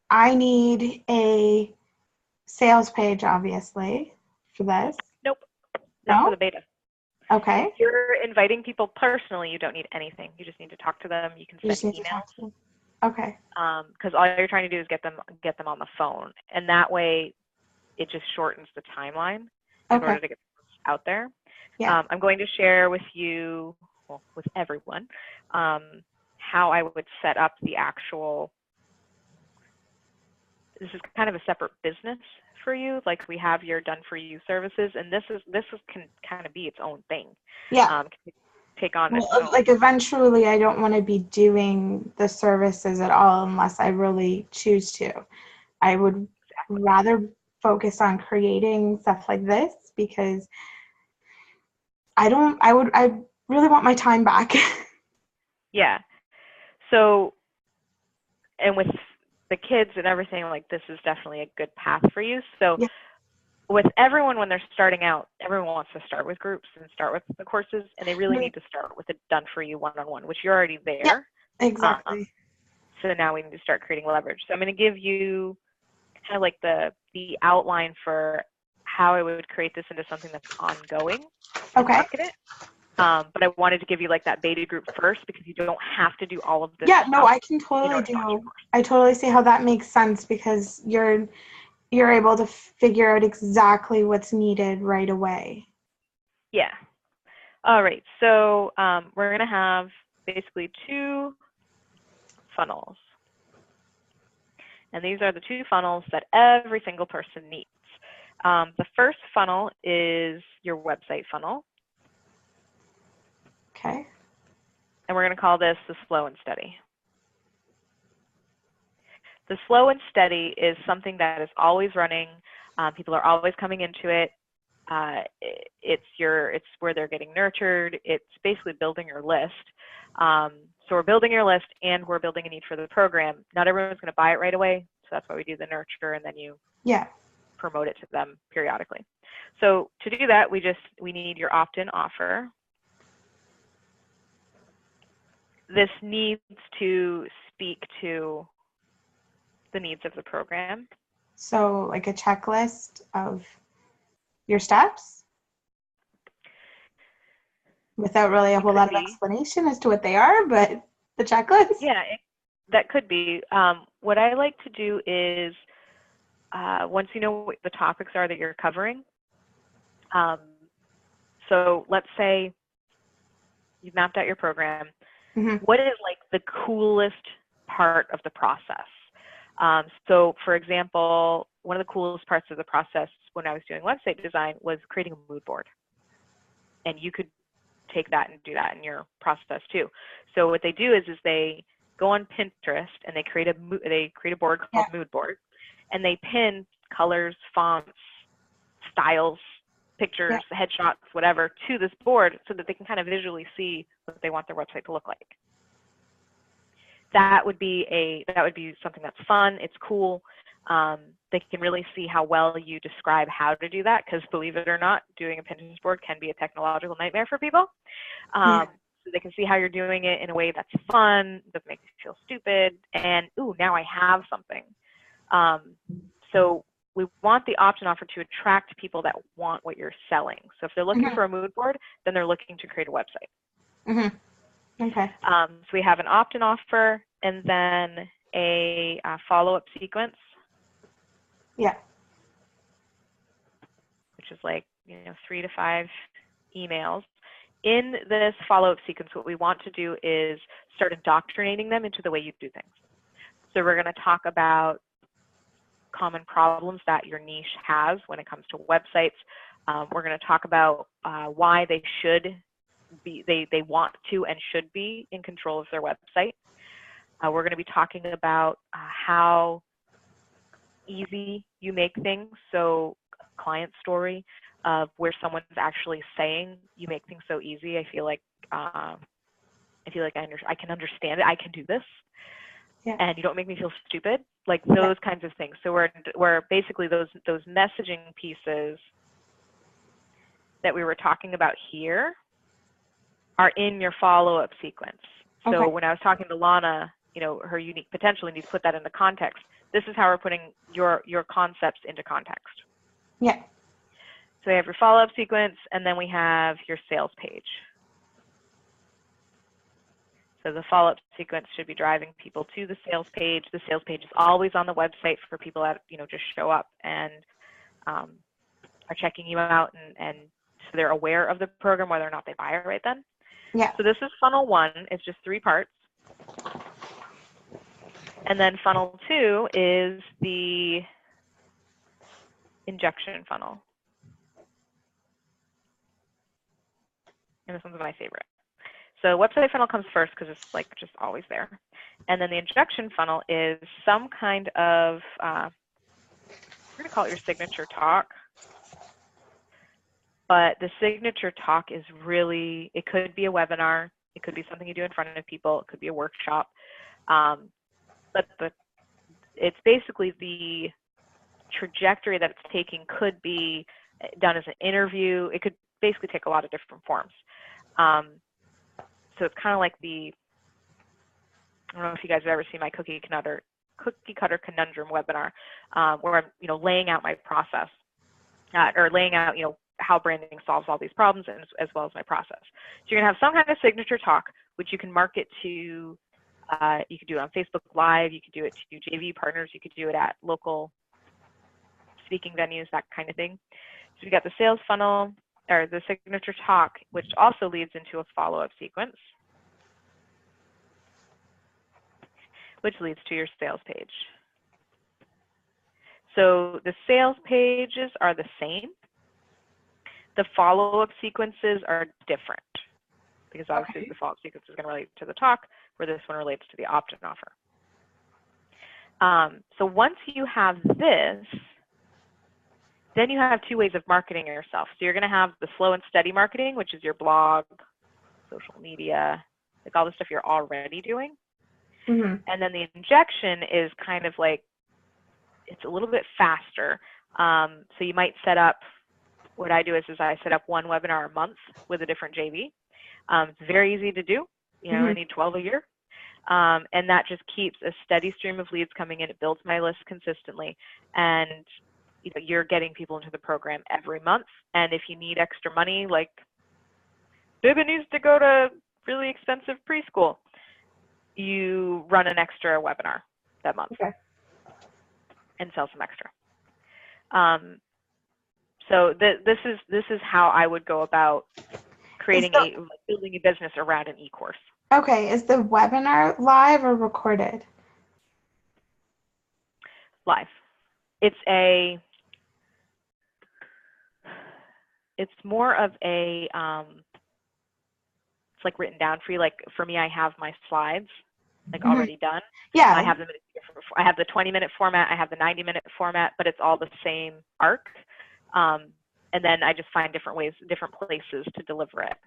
Speaker 4: I need a sales page, obviously, for this.
Speaker 3: Nope. Not for the beta.
Speaker 4: Okay.
Speaker 3: If you're inviting people personally, you don't need anything. You just need to talk to them. You can send emails.
Speaker 4: Okay.
Speaker 3: Because all you're trying to do is get them on the phone, and that way, it just shortens the timeline in order to get out there.
Speaker 4: Yeah.
Speaker 3: I'm going to share with you, well, with everyone, how I would set up the actual. This is kind of a separate business for you. Like we have your done for you services, and this can kind of be its own thing.
Speaker 4: Yeah.
Speaker 3: Take on
Speaker 4: like eventually I don't want to be doing the services at all unless I really choose to. I would rather focus on creating stuff like this because I really want my time back.
Speaker 3: Yeah. So, and with the kids and everything, like this is definitely a good path for you. So with everyone, when they're starting out, everyone wants to start with groups and start with the courses, and they really need to start with a done for you one-on-one, which you're already there.
Speaker 4: Yeah, exactly.
Speaker 3: So now we need to start creating leverage. So I'm going to give you kind of like the outline for how I would create this into something that's ongoing.
Speaker 4: Okay.
Speaker 3: Market it. But I wanted to give you like that beta group first because you don't have to do all of this.
Speaker 4: Yeah, no, I can totally do. I totally see how that makes sense because you're able to figure out exactly what's needed right away.
Speaker 3: Yeah. All right. So we're going to have basically 2 funnels. And these are the 2 funnels that every single person needs. The first funnel is your website funnel.
Speaker 4: Okay.
Speaker 3: And we're going to call this the slow and steady. The slow and steady is something that is always running. People are always coming into it. It's where they're getting nurtured. It's basically building your list. So we're building your list and we're building a need for the program. Not everyone's going to buy it right away. So that's why we do the nurture and then you promote it to them periodically. So to do that, we need your opt-in offer. This needs to speak to the needs of the program.
Speaker 4: So like a checklist of your steps without really a whole lot of explanation as to what they are, but the checklist?
Speaker 3: Yeah, that could be. What I like to do is once you know what the topics are that you're covering, so let's say you've mapped out your program. What is like the coolest part of the process? So for example, one of the coolest parts of the process when I was doing website design was creating a mood board. And you could take that and do that in your process too. So what they do is they go on Pinterest and they create a board called Mood Board, and they pin colors, fonts, styles, pictures, headshots, whatever, to this board so that they can kind of visually see what they want their website to look like. That would be something that's fun. It's cool. They can really see how well you describe how to do that, because believe it or not, doing a Pinterest board can be a technological nightmare for people. So they can see how you're doing it in a way that's fun, doesn't make you feel stupid, and ooh, now I have something. So we want the opt-in offer to attract people that want what you're selling. So if they're looking for a mood board, then they're looking to create a website.
Speaker 4: Okay.
Speaker 3: So we have an opt-in offer and then a follow-up sequence.
Speaker 4: Yeah.
Speaker 3: Which is like 3 to 5 emails. In this follow-up sequence, what we want to do is start indoctrinating them into the way you do things. So we're going to talk about common problems that your niche has when it comes to websites. We're going to talk about why they should be, they want to and should be in control of their website. We're going to be talking about how easy you make things. So client story of where someone's actually saying you make things so easy. I feel like I can understand it. I can do this.
Speaker 4: Yeah.
Speaker 3: And you don't make me feel stupid, like those kinds of things. So we're basically those messaging pieces that we were talking about here are in your follow-up sequence. So when I was talking to Lana, you know, her unique potential, and you put that into context. This is how we're putting your concepts into context.
Speaker 4: Yeah.
Speaker 3: So we have your follow-up sequence, and then we have your sales page. So the follow-up sequence should be driving people to the sales page. The sales page is always on the website for people that, you know, just show up and are checking you out, and so they're aware of the program, whether or not they buy it right then.
Speaker 4: Yeah.
Speaker 3: So this is funnel 1. It's just 3 parts. And then funnel 2 is the injection funnel. And this one's my favorite. So website funnel comes first because it's like just always there. And then the injection funnel is some kind of, we're going to call it your signature talk. But the signature talk is really, it could be a webinar. It could be something you do in front of people. It could be a workshop. But it's basically the trajectory that it's taking could be done as an interview. It could basically take a lot of different forms. So it's kind of like I don't know if you guys have ever seen my cookie cutter conundrum webinar, where I'm, you know, laying out my process, or laying out, you know, how branding solves all these problems, and as well as my process. So you're gonna have some kind of signature talk, which you can market to. You could do it on Facebook Live. You could do it to JV partners. You could do it at local speaking venues, that kind of thing. So we got the sales funnel, or the signature talk, which also leads into a follow-up sequence, which leads to your sales page. So the sales pages are the same. The follow-up sequences are different, because obviously the follow-up sequence is going to relate to the talk, where this one relates to the opt-in offer. So once you have this, then you have 2 ways of marketing yourself. So you're going to have the slow and steady marketing, which is your blog, social media, like all the stuff you're already doing.
Speaker 4: Mm-hmm.
Speaker 3: And then the injection is kind of like, it's a little bit faster. So you might set up, what I do is I set up 1 webinar a month with a different JV. It's very easy to do. You know, I need 12 a year. And that just keeps a steady stream of leads coming in. It builds my list consistently. And you know, you're getting people into the program every month. And if you need extra money, like Biba needs to go to really expensive preschool, you run an extra webinar that month and sell some extra. So this is how I would go about creating building a business around an e-course.
Speaker 4: Okay, is the webinar live or recorded?
Speaker 3: Live. It's more of a, it's like written down for you. Like for me, I have my slides like already done.
Speaker 4: Yeah.
Speaker 3: I have them. I have the 20-minute format. I have the 90-minute format, but it's all the same arc. And then I just find different places to deliver it.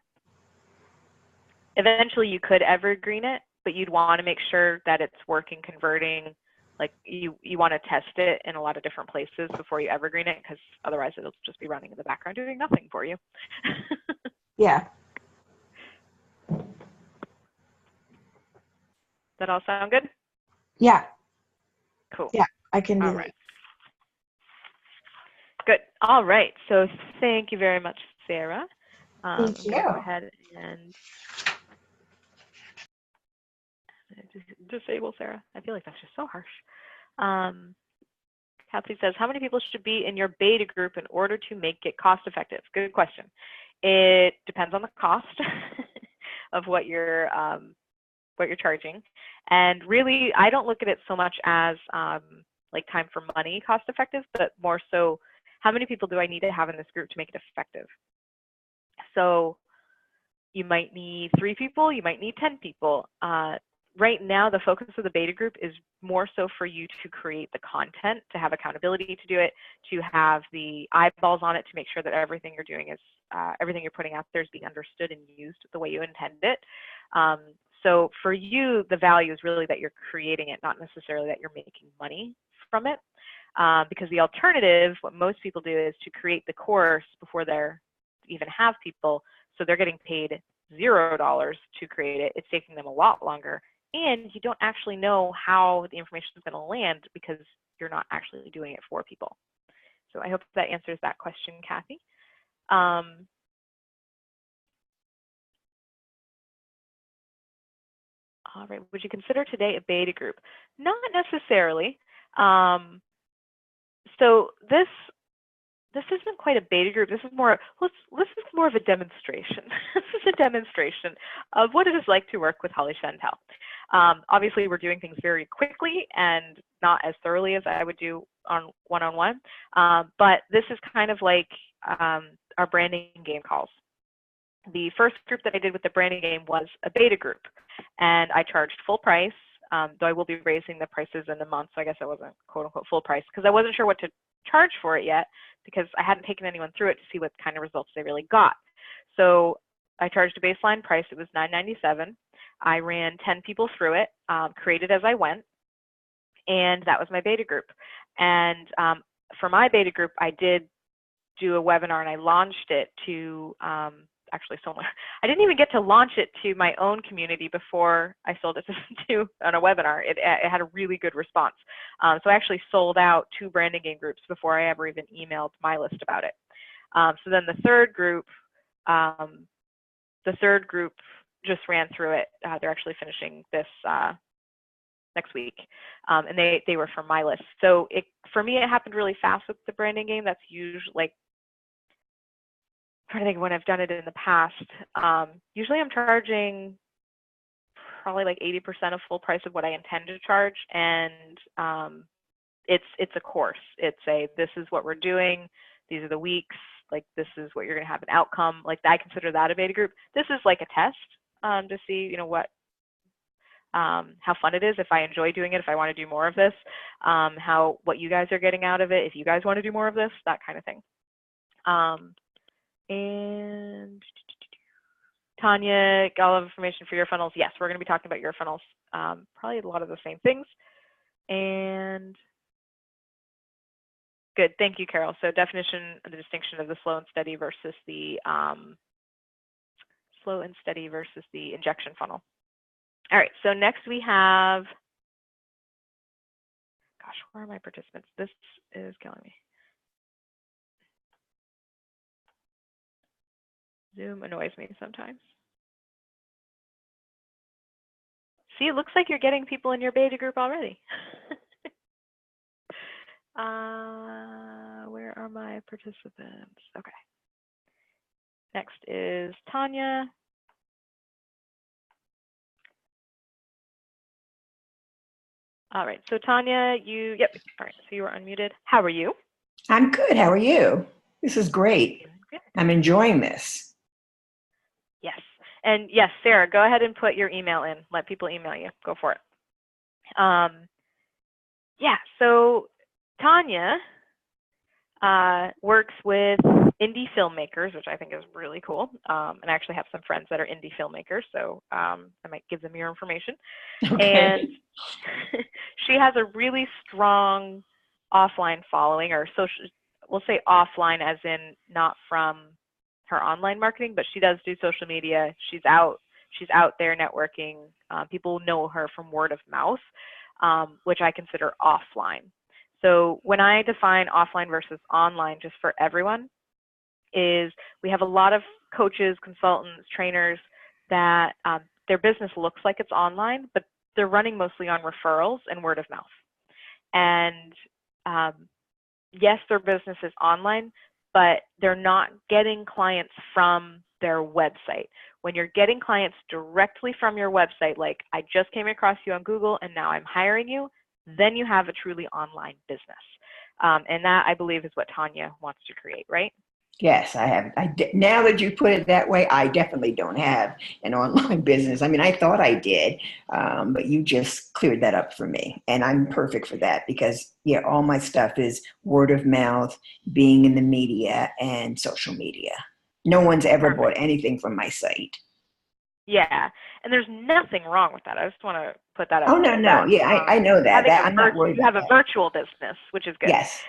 Speaker 3: Eventually, you could evergreen it, but you'd want to make sure that it's working, converting. Like you want to test it in a lot of different places before you evergreen it, because otherwise it'll just be running in the background doing nothing for you.
Speaker 4: Yeah.
Speaker 3: That all sound good?
Speaker 4: Yeah.
Speaker 3: Cool.
Speaker 4: Yeah, I can do
Speaker 3: all
Speaker 4: that.
Speaker 3: Right. Good. All right. So thank you very much, Sarah.
Speaker 4: Thank you.
Speaker 3: I'm going to go ahead and disable Sarah. I feel like that's just so harsh. Kathy says, how many people should be in your beta group in order to make it cost effective? Good question. It depends on the cost of what you're charging. And really, I don't look at it so much as like time for money cost effective, but more so how many people do I need to have in this group to make it effective? So you might need 3 people, you might need 10 people. Right now, the focus of the beta group is more so for you to create the content, to have accountability to do it, to have the eyeballs on it, to make sure that everything you're doing is, everything you're putting out there is being understood and used the way you intend it. So for you, the value is really that you're creating it, not necessarily that you're making money from it. Because the alternative, what most people do is to create the course before they're even have people, so they're getting paid $0 to create it. It's taking them a lot longer, and you don't actually know how the information is going to land because you're not actually doing it for people. So I hope that answers that question, Kathy. All right, would you consider today a beta group? Not necessarily. So this isn't quite a beta group. This is more, this is more of a demonstration. This is a demonstration of what it is like to work with Holly Chantal. Obviously, we're doing things very quickly and not as thoroughly as I would do on one-on-one, but this is kind of like our branding game calls. The first group that I did with the branding game was a beta group, and I charged full price, though I will be raising the prices in a month, so I guess I wasn't quote-unquote full price because I wasn't sure what to charge for it yet because I hadn't taken anyone through it to see what kind of results they really got. So I charged a baseline price. It was $9.97. I ran 10 people through it, created as I went, and that was my beta group. And for my beta group, I did do a webinar, and I launched it to actually someone. I didn't even get to launch it to my own community before I sold it to on a webinar. It had a really good response. So I actually sold out 2 branding game groups before I ever even emailed my list about it. So then the third group just ran through it. They're actually finishing this next week, and they were from my list. So for me, it happened really fast with the branding game. That's usually like, I'm trying to think when I've done it in the past. Usually I'm charging probably like 80% of full price of what I intend to charge, and it's a course. It's this is what we're doing. These are the weeks. Like this is what you're going to have an outcome. Like I consider that a beta group. This is like a test to see what how fun it is, if I enjoy doing it, if I want to do more of this, what you guys are getting out of it, if you guys want to do more of this, that kind of thing. And Tanya, got a lot of information for your funnels. Yes, we're going to be talking about your funnels. Probably a lot of the same things. And good, thank you, Carol. So definition, the distinction of the slow and steady versus the injection funnel. All right, so next we have, gosh, where are my participants? This is killing me. Zoom annoys me sometimes. See, it looks like you're getting people in your beta group already. Where are my participants? Okay. Next is Tanya. All right, so Tanya, yep, all right, so you were unmuted. How are you?
Speaker 5: I'm good, how are you? This is great. I'm enjoying this.
Speaker 3: Yes, and yes, Sarah, go ahead and put your email in. Let people email you, go for it. Yeah, so Tanya works with indie filmmakers, which I think is really cool. And I actually have some friends that are indie filmmakers, so I might give them your information. Okay. And she has a really strong offline following, or social, we'll say offline as in not from her online marketing, but she does do social media. She's out there networking. People know her from word of mouth, which I consider offline. So when I define offline versus online, just for everyone, is we have a lot of coaches, consultants, trainers that their business looks like it's online, but they're running mostly on referrals and word of mouth. And yes, their business is online, but they're not getting clients from their website. When you're getting clients directly from your website, like I just came across you on Google and now I'm hiring you, then you have a truly online business. And that, I believe, is what Tanya wants to create, right?
Speaker 5: Yes, I have. Now that you put it that way, I definitely don't have an online business. I mean, I thought I did, but you just cleared that up for me. And I'm perfect for that because, yeah, all my stuff is word of mouth, being in the media, and social media. No one's ever bought anything from my site.
Speaker 3: Yeah, and there's nothing wrong with that. I just want to put that out.
Speaker 5: Oh, no, no. Yeah, I know that. I'm not worried about that.
Speaker 3: You have a virtual business, which is good.
Speaker 5: Yes.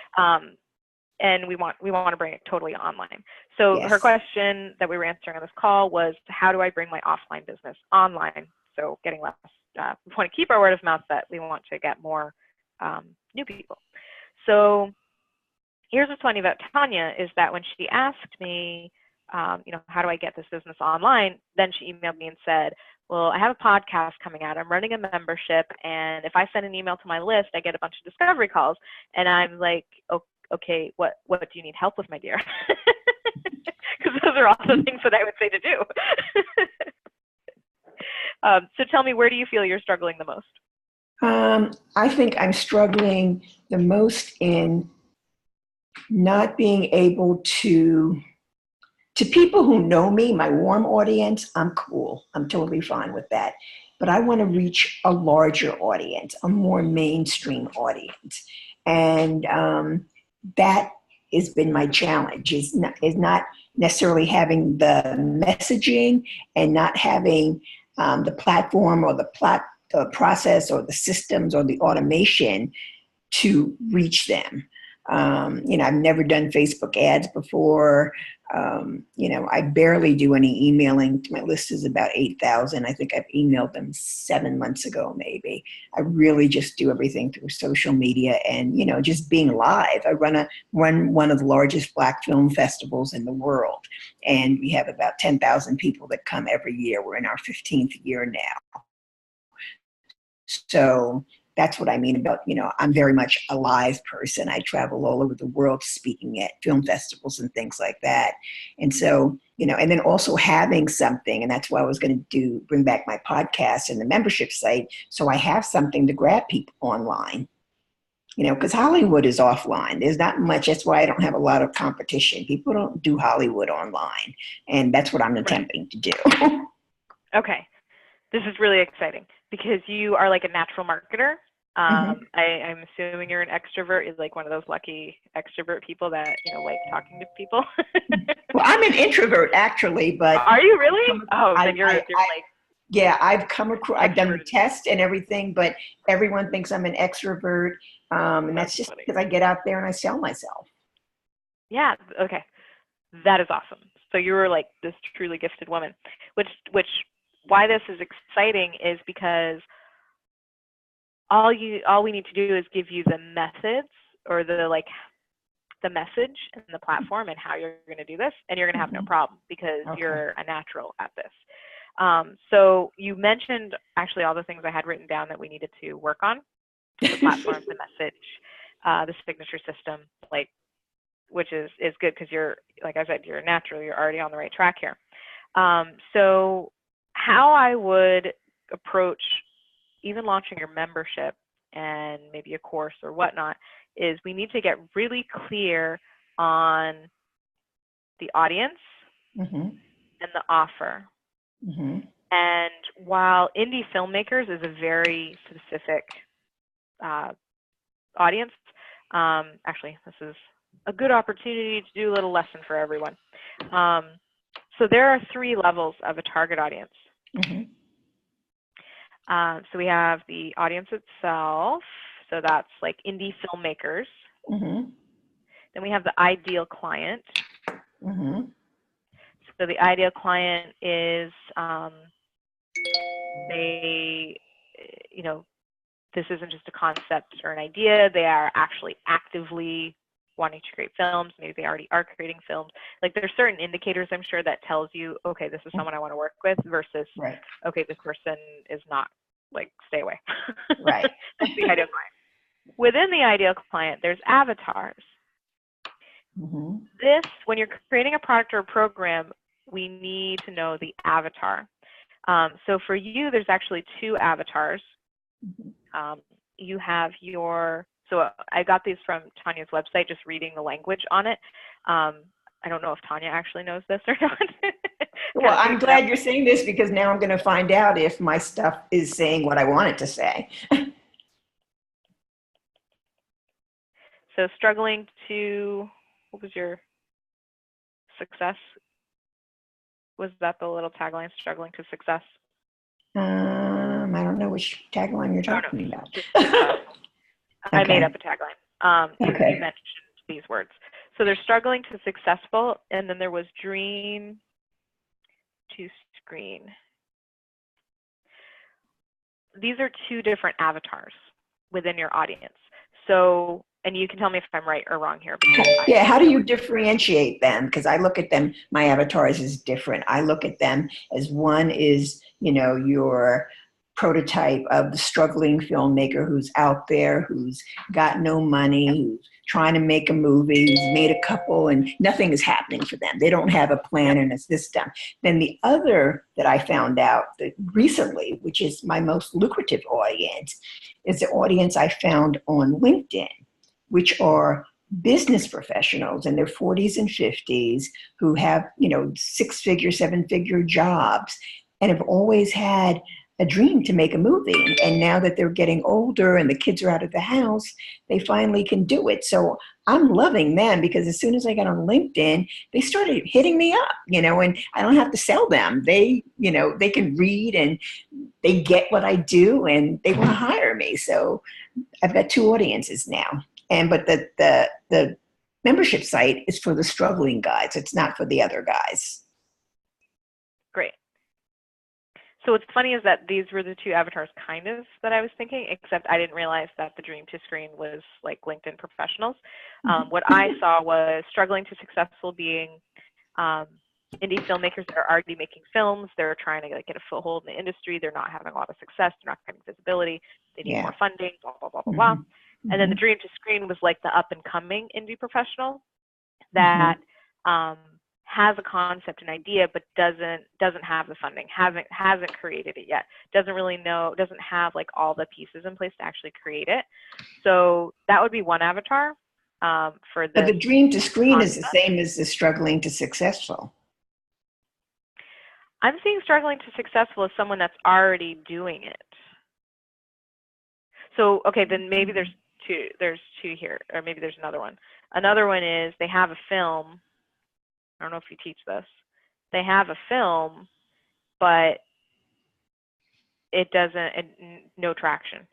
Speaker 3: And we want to bring it totally online. So
Speaker 5: Yes.
Speaker 3: her question that we were answering on this call was, how do I bring my offline business online? So getting less, we want to keep our word of mouth, but we want to get more new people. So here's what's funny about Tanya is that when she asked me, how do I get this business online? Then she emailed me and said, well, I have a podcast coming out. I'm running a membership. And if I send an email to my list, I get a bunch of discovery calls. And I'm like, okay, what do you need help with, my dear? Because those are all the things that I would say to do. So tell me, where do you feel you're struggling the most?
Speaker 5: I think I'm struggling the most in not being able to people who know me, my warm audience, I'm cool. I'm totally fine with that. But I want to reach a larger audience, a more mainstream audience. And that has been my challenge, is not necessarily having the messaging and not having the platform or the process or the systems or the automation to reach them. I've never done Facebook ads before. I barely do any emailing. My list is about 8,000. I think I've emailed them 7 months ago, maybe. I really just do everything through social media and, just being live. I run one of the largest Black film festivals in the world. And we have about 10,000 people that come every year. We're in our 15th year now. So that's what I mean about, I'm very much a live person. I travel all over the world speaking at film festivals and things like that. And so, and then also having something, and that's why I was going to bring back my podcast and the membership site. So I have something to grab people online, because Hollywood is offline. There's not much. That's why I don't have a lot of competition. People don't do Hollywood online. And that's what I'm attempting to do.
Speaker 3: Okay. This is really exciting because you are like a natural marketer. I'm assuming you're an extrovert. You're like one of those lucky extrovert people that, like talking to people.
Speaker 5: Well, I'm an introvert actually, but.
Speaker 3: Are you really? Then you're like.
Speaker 5: Yeah, I've come across, I've done the test and everything, but everyone thinks I'm an extrovert. And that's just because I get out there and I sell myself.
Speaker 3: Yeah. Okay. That is awesome. So you were like this truly gifted woman, which why this is exciting is because all we need to do is give you the methods or the message and the platform and how you're going to do this, and you're going to have no problem because you're a natural at this. So you mentioned actually all the things I had written down that we needed to work on: the platform, the message, the signature system, which is good because you're, like I said, you're natural. You're already on the right track here. So how I would approach even launching your membership and maybe a course or whatnot is we need to get really clear on the audience and the offer. And while indie filmmakers is a very specific audience, actually, this is a good opportunity to do a little lesson for everyone. So there are 3 levels of a target audience. So we have the audience itself. So that's like indie filmmakers. Then we have the ideal client. So the ideal client is they, this isn't just a concept or an idea. They are actually actively wanting to create films. Maybe they already are creating films. Like there's certain indicators, I'm sure, that tells you, okay, this is someone I want to work with versus, okay, this person is not, stay away.
Speaker 5: Right.
Speaker 3: That's the ideal client. Within the ideal client, there's avatars.
Speaker 5: Mm-hmm.
Speaker 3: This, when you're creating a product or a program, we need to know the avatar. So for you, there's actually two avatars. You have so I got these from Tanya's website, just reading the language on it. I don't know if Tanya actually knows this or not.
Speaker 5: Well, I'm glad you're saying this, because now I'm going to find out if my stuff is saying what I want it to say.
Speaker 3: So struggling to, what was your success? Was that the little tagline, struggling to success?
Speaker 5: I don't know which tagline you're talking about.
Speaker 3: I made up a tagline. You
Speaker 5: Okay.
Speaker 3: mentioned these words. So they're struggling to successful, and then there was dream to screen. These are two different avatars within your audience. So, and you can tell me if I'm right or wrong here.
Speaker 5: Yeah, how do you differentiate them? Because I look at them, my avatars is different. I look at them as one is, your prototype of the struggling filmmaker who's out there, who's got no money, who's trying to make a movie, who's made a couple, and nothing is happening for them. They don't have a plan and a system. Then the other that I found out that recently, which is my most lucrative audience, is the audience I found on LinkedIn, which are business professionals in their 40s and 50s who have, 6-figure, 7-figure jobs and have always had a dream to make a movie. And now that they're getting older and the kids are out of the house, they finally can do it. So I'm loving them, because as soon as I got on LinkedIn, they started hitting me up, and I don't have to sell them. They, they can read and they get what I do and they want to hire me. So I've got two audiences now. But the membership site is for the struggling guys. It's not for the other guys.
Speaker 3: Great. So what's funny is that these were the two avatars kind of that I was thinking, except I didn't realize that the dream to screen was like LinkedIn professionals. What I saw was struggling to successful being indie filmmakers that are already making films. They're trying to get a foothold in the industry. They're not having a lot of success. They're not getting visibility. They need more funding, blah, blah, blah, blah, blah. And then the dream to screen was like the up and coming indie professional that has a concept, an idea, but doesn't have the funding, hasn't created it yet, doesn't really know, doesn't have like all the pieces in place to actually create it. So that would be one avatar for this.
Speaker 5: But the dream to screen is the same as the struggling to successful.
Speaker 3: I'm seeing struggling to successful as someone that's already doing it. So, okay, then maybe there's two here, or maybe there's another one. Another one is they have a film. I don't know if you teach this. They have a film, but it doesn't, no traction.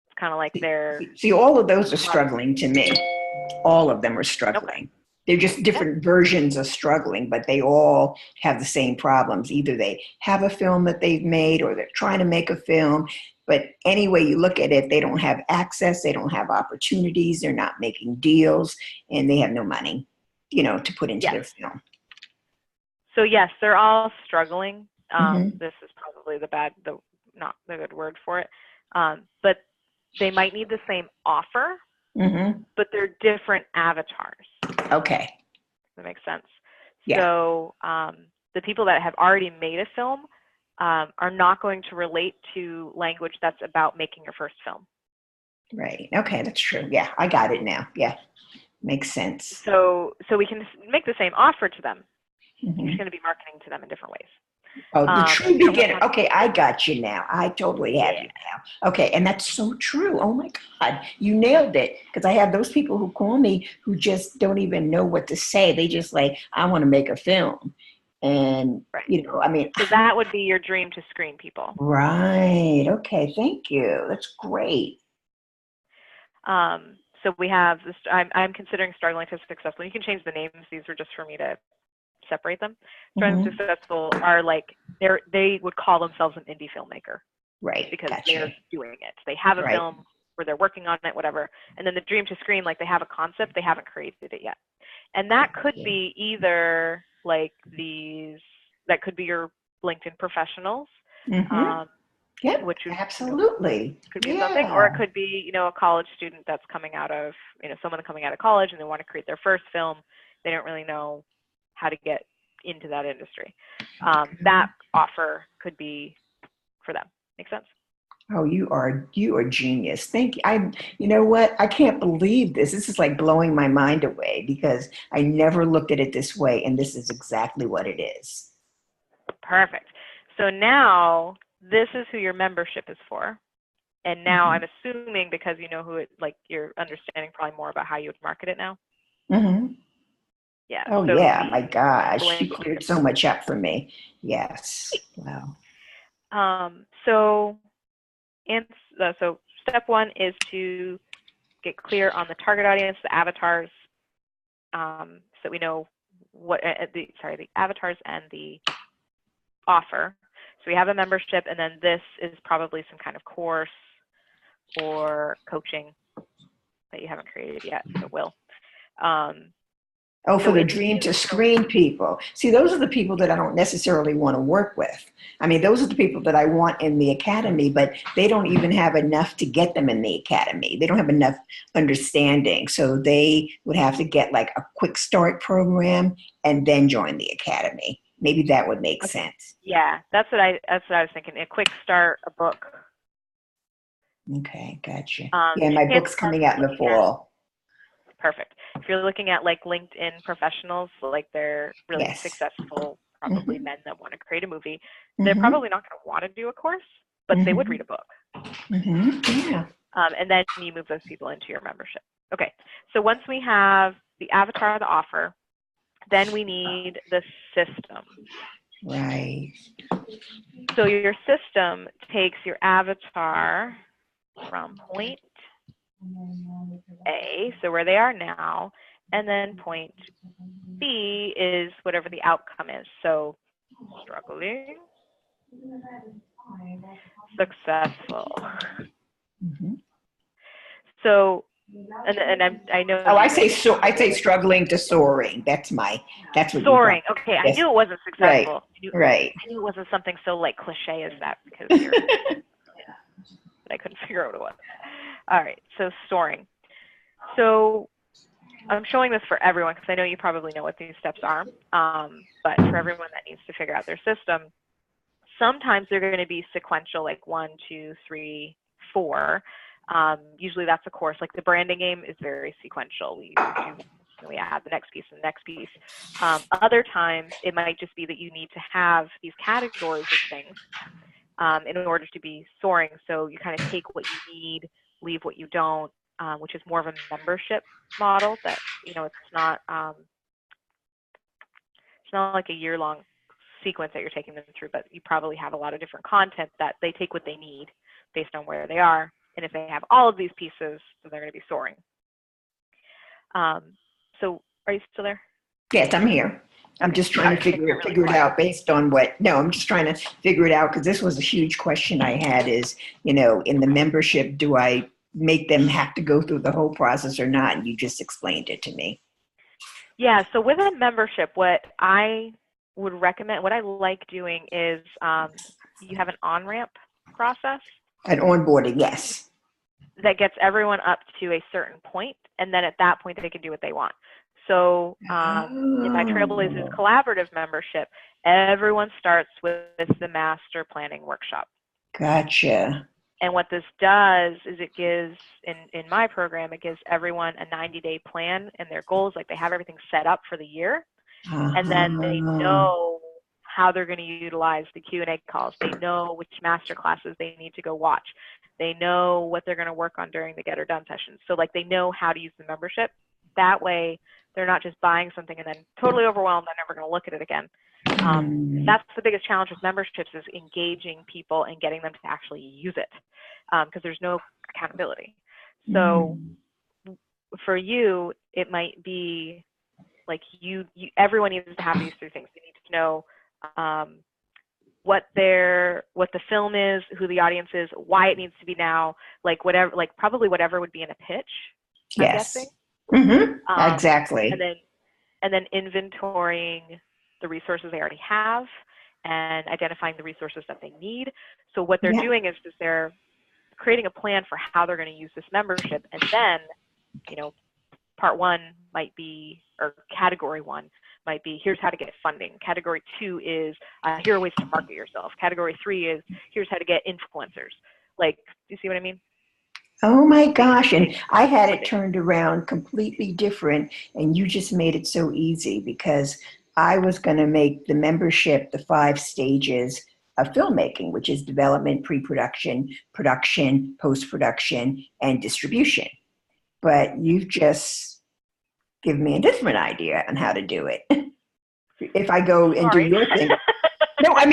Speaker 3: It's kind of like they're...
Speaker 5: See, all of those are struggling to me. All of them are struggling. Okay. They're just different versions of struggling, but they all have the same problems. Either they have a film that they've made, or they're trying to make a film. But any way you look at it, they don't have access, they don't have opportunities, they're not making deals, and they have no money, to put into their film.
Speaker 3: So yes, they're all struggling. This is probably not the good word for it. But they might need the same offer, but they're different avatars.
Speaker 5: Okay.
Speaker 3: That makes sense.
Speaker 5: Yeah.
Speaker 3: So the people that have already made a film are not going to relate to language that's about making your first film.
Speaker 5: Right. Okay, that's true. Yeah, I got it now. Yeah, makes sense.
Speaker 3: So we can make the same offer to them. You're just going to be marketing to them in different ways.
Speaker 5: Oh, the true beginner. Okay, I got you now. I totally have you now. Okay, and that's so true. Oh my God, you nailed it. Because I have those people who call me who just don't even know what to say. They just like, I want to make a film. And,
Speaker 3: So that would be your dream to screen people.
Speaker 5: Right. Okay, thank you. That's great.
Speaker 3: So we have this, I'm considering struggling to successful. You can change the names. These were just for me to separate them. Struggling to successful are like, they would call themselves an indie filmmaker.
Speaker 5: Right.
Speaker 3: Because they're doing it. They have a film where they're working on it, whatever. And then the dream to screen, like they have a concept, they haven't created it yet. And that could be either like that could be your LinkedIn professionals.
Speaker 5: Yep,
Speaker 3: which is,
Speaker 5: absolutely.
Speaker 3: could be something, or it could be, a college student that's coming out of, someone coming out of college and they want to create their first film. They don't really know how to get into that industry. That offer could be for them. Make sense?
Speaker 5: Oh, you are genius. Thank you. You know what? I can't believe this. This is like blowing my mind away because I never looked at it this way, and this is exactly what it is.
Speaker 3: Perfect. So now this is who your membership is for. And now I'm assuming, because you know who it, like, you're understanding probably more about how you would market it now.
Speaker 5: Mm-hmm.
Speaker 3: Yeah.
Speaker 5: Oh,
Speaker 3: so
Speaker 5: yeah. My gosh. You cleared so much up for me. Yes. Wow.
Speaker 3: So step one is to get clear on the target audience, the avatars, so we know what the avatars and the offer. So we have a membership, and then this is probably some kind of course or coaching that you haven't created yet, but will.
Speaker 5: For the dream to screen people. See, those are the people that I don't necessarily want to work with. I mean, those are the people that I want in the academy, but they don't even have enough to get them in the academy. They don't have enough understanding. So they would have to get like a quick start program and then join the academy. Maybe that would make sense.
Speaker 3: Yeah, that's what I was thinking. A quick start, a book.
Speaker 5: Okay, gotcha. Yeah, my book's coming out in the fall.
Speaker 3: Perfect. If you're looking at like LinkedIn professionals, like they're really successful, probably men that want to create a movie, they're probably not going to want to do a course, but they would read a book.
Speaker 5: Yeah.
Speaker 3: And then you move those people into your membership. Okay. So once we have the avatar of the offer, then we need the system.
Speaker 5: Right.
Speaker 3: So your system takes your avatar from point A, so where they are now, and then point B is whatever the outcome is. So struggling, successful. So, and I know.
Speaker 5: Oh, I say struggling to soaring. That's what
Speaker 3: soaring. Okay, yes. I knew it wasn't successful.
Speaker 5: Right.
Speaker 3: I knew it wasn't something so like cliche as that, because you're. But I couldn't figure out what it was. All right, so soaring. So I'm showing this for everyone because I know you probably know what these steps are, but for everyone that needs to figure out their system, sometimes they're going to be sequential, like 1, 2, 3, 4. Usually that's a course. Like the branding game is very sequential. We add the next piece and the next piece. Other times it might just be that you need to have these categories of things in order to be soaring. So you kind of take what you need, leave what you don't, which is more of a membership model that, it's not like a year-long sequence that you're taking them through, but you probably have a lot of different content that they take what they need based on where they are. And if they have all of these pieces, then they're going to be soaring. So are you still there?
Speaker 5: Yes, I'm here. I'm just trying to figure it out based on I'm just trying to figure it out because this was a huge question I had is, in the membership, do I make them have to go through the whole process or not? And you just explained it to me.
Speaker 3: Yeah, so with a membership, what I would recommend, what I like doing is you have an on-ramp process.
Speaker 5: An onboarding, yes.
Speaker 3: That gets everyone up to a certain point, and then at that point they can do what they want. So in my Trailblazers collaborative membership, everyone starts with the master planning workshop.
Speaker 5: Gotcha.
Speaker 3: And what this does is it gives, in my program, it gives everyone a 90-day plan and their goals, like they have everything set up for the year. And then they know how they're going to utilize the Q&A calls. They know which master classes they need to go watch. They know what they're going to work on during the Get Her Done sessions. So like they know how to use the membership. That way they're not just buying something and then totally overwhelmed, they're never going to look at it again. That's the biggest challenge with memberships, is engaging people and getting them to actually use it, because there's no accountability. So for you, it might be like everyone needs to have these 3 things. They need to know what the film is, who the audience is, why it needs to be now, like whatever, like probably whatever would be in a pitch.
Speaker 5: Yes.
Speaker 3: I'm guessing.
Speaker 5: Exactly.
Speaker 3: And then inventorying the resources they already have, and identifying the resources that they need. So what they're doing is they're creating a plan for how they're going to use this membership. And then, part one might be, or category one might be, here's how to get funding. Category two is, here are ways to market yourself. Category three is, here's how to get influencers. Like, do you see what I mean?
Speaker 5: Oh my gosh. And I had it turned around completely different. And you just made it so easy, because I was going to make the membership the 5 stages of filmmaking, which is development, pre-production, production, post-production, and distribution. But you've just given me a different idea on how to do it. If I go and do your thing. No, I'm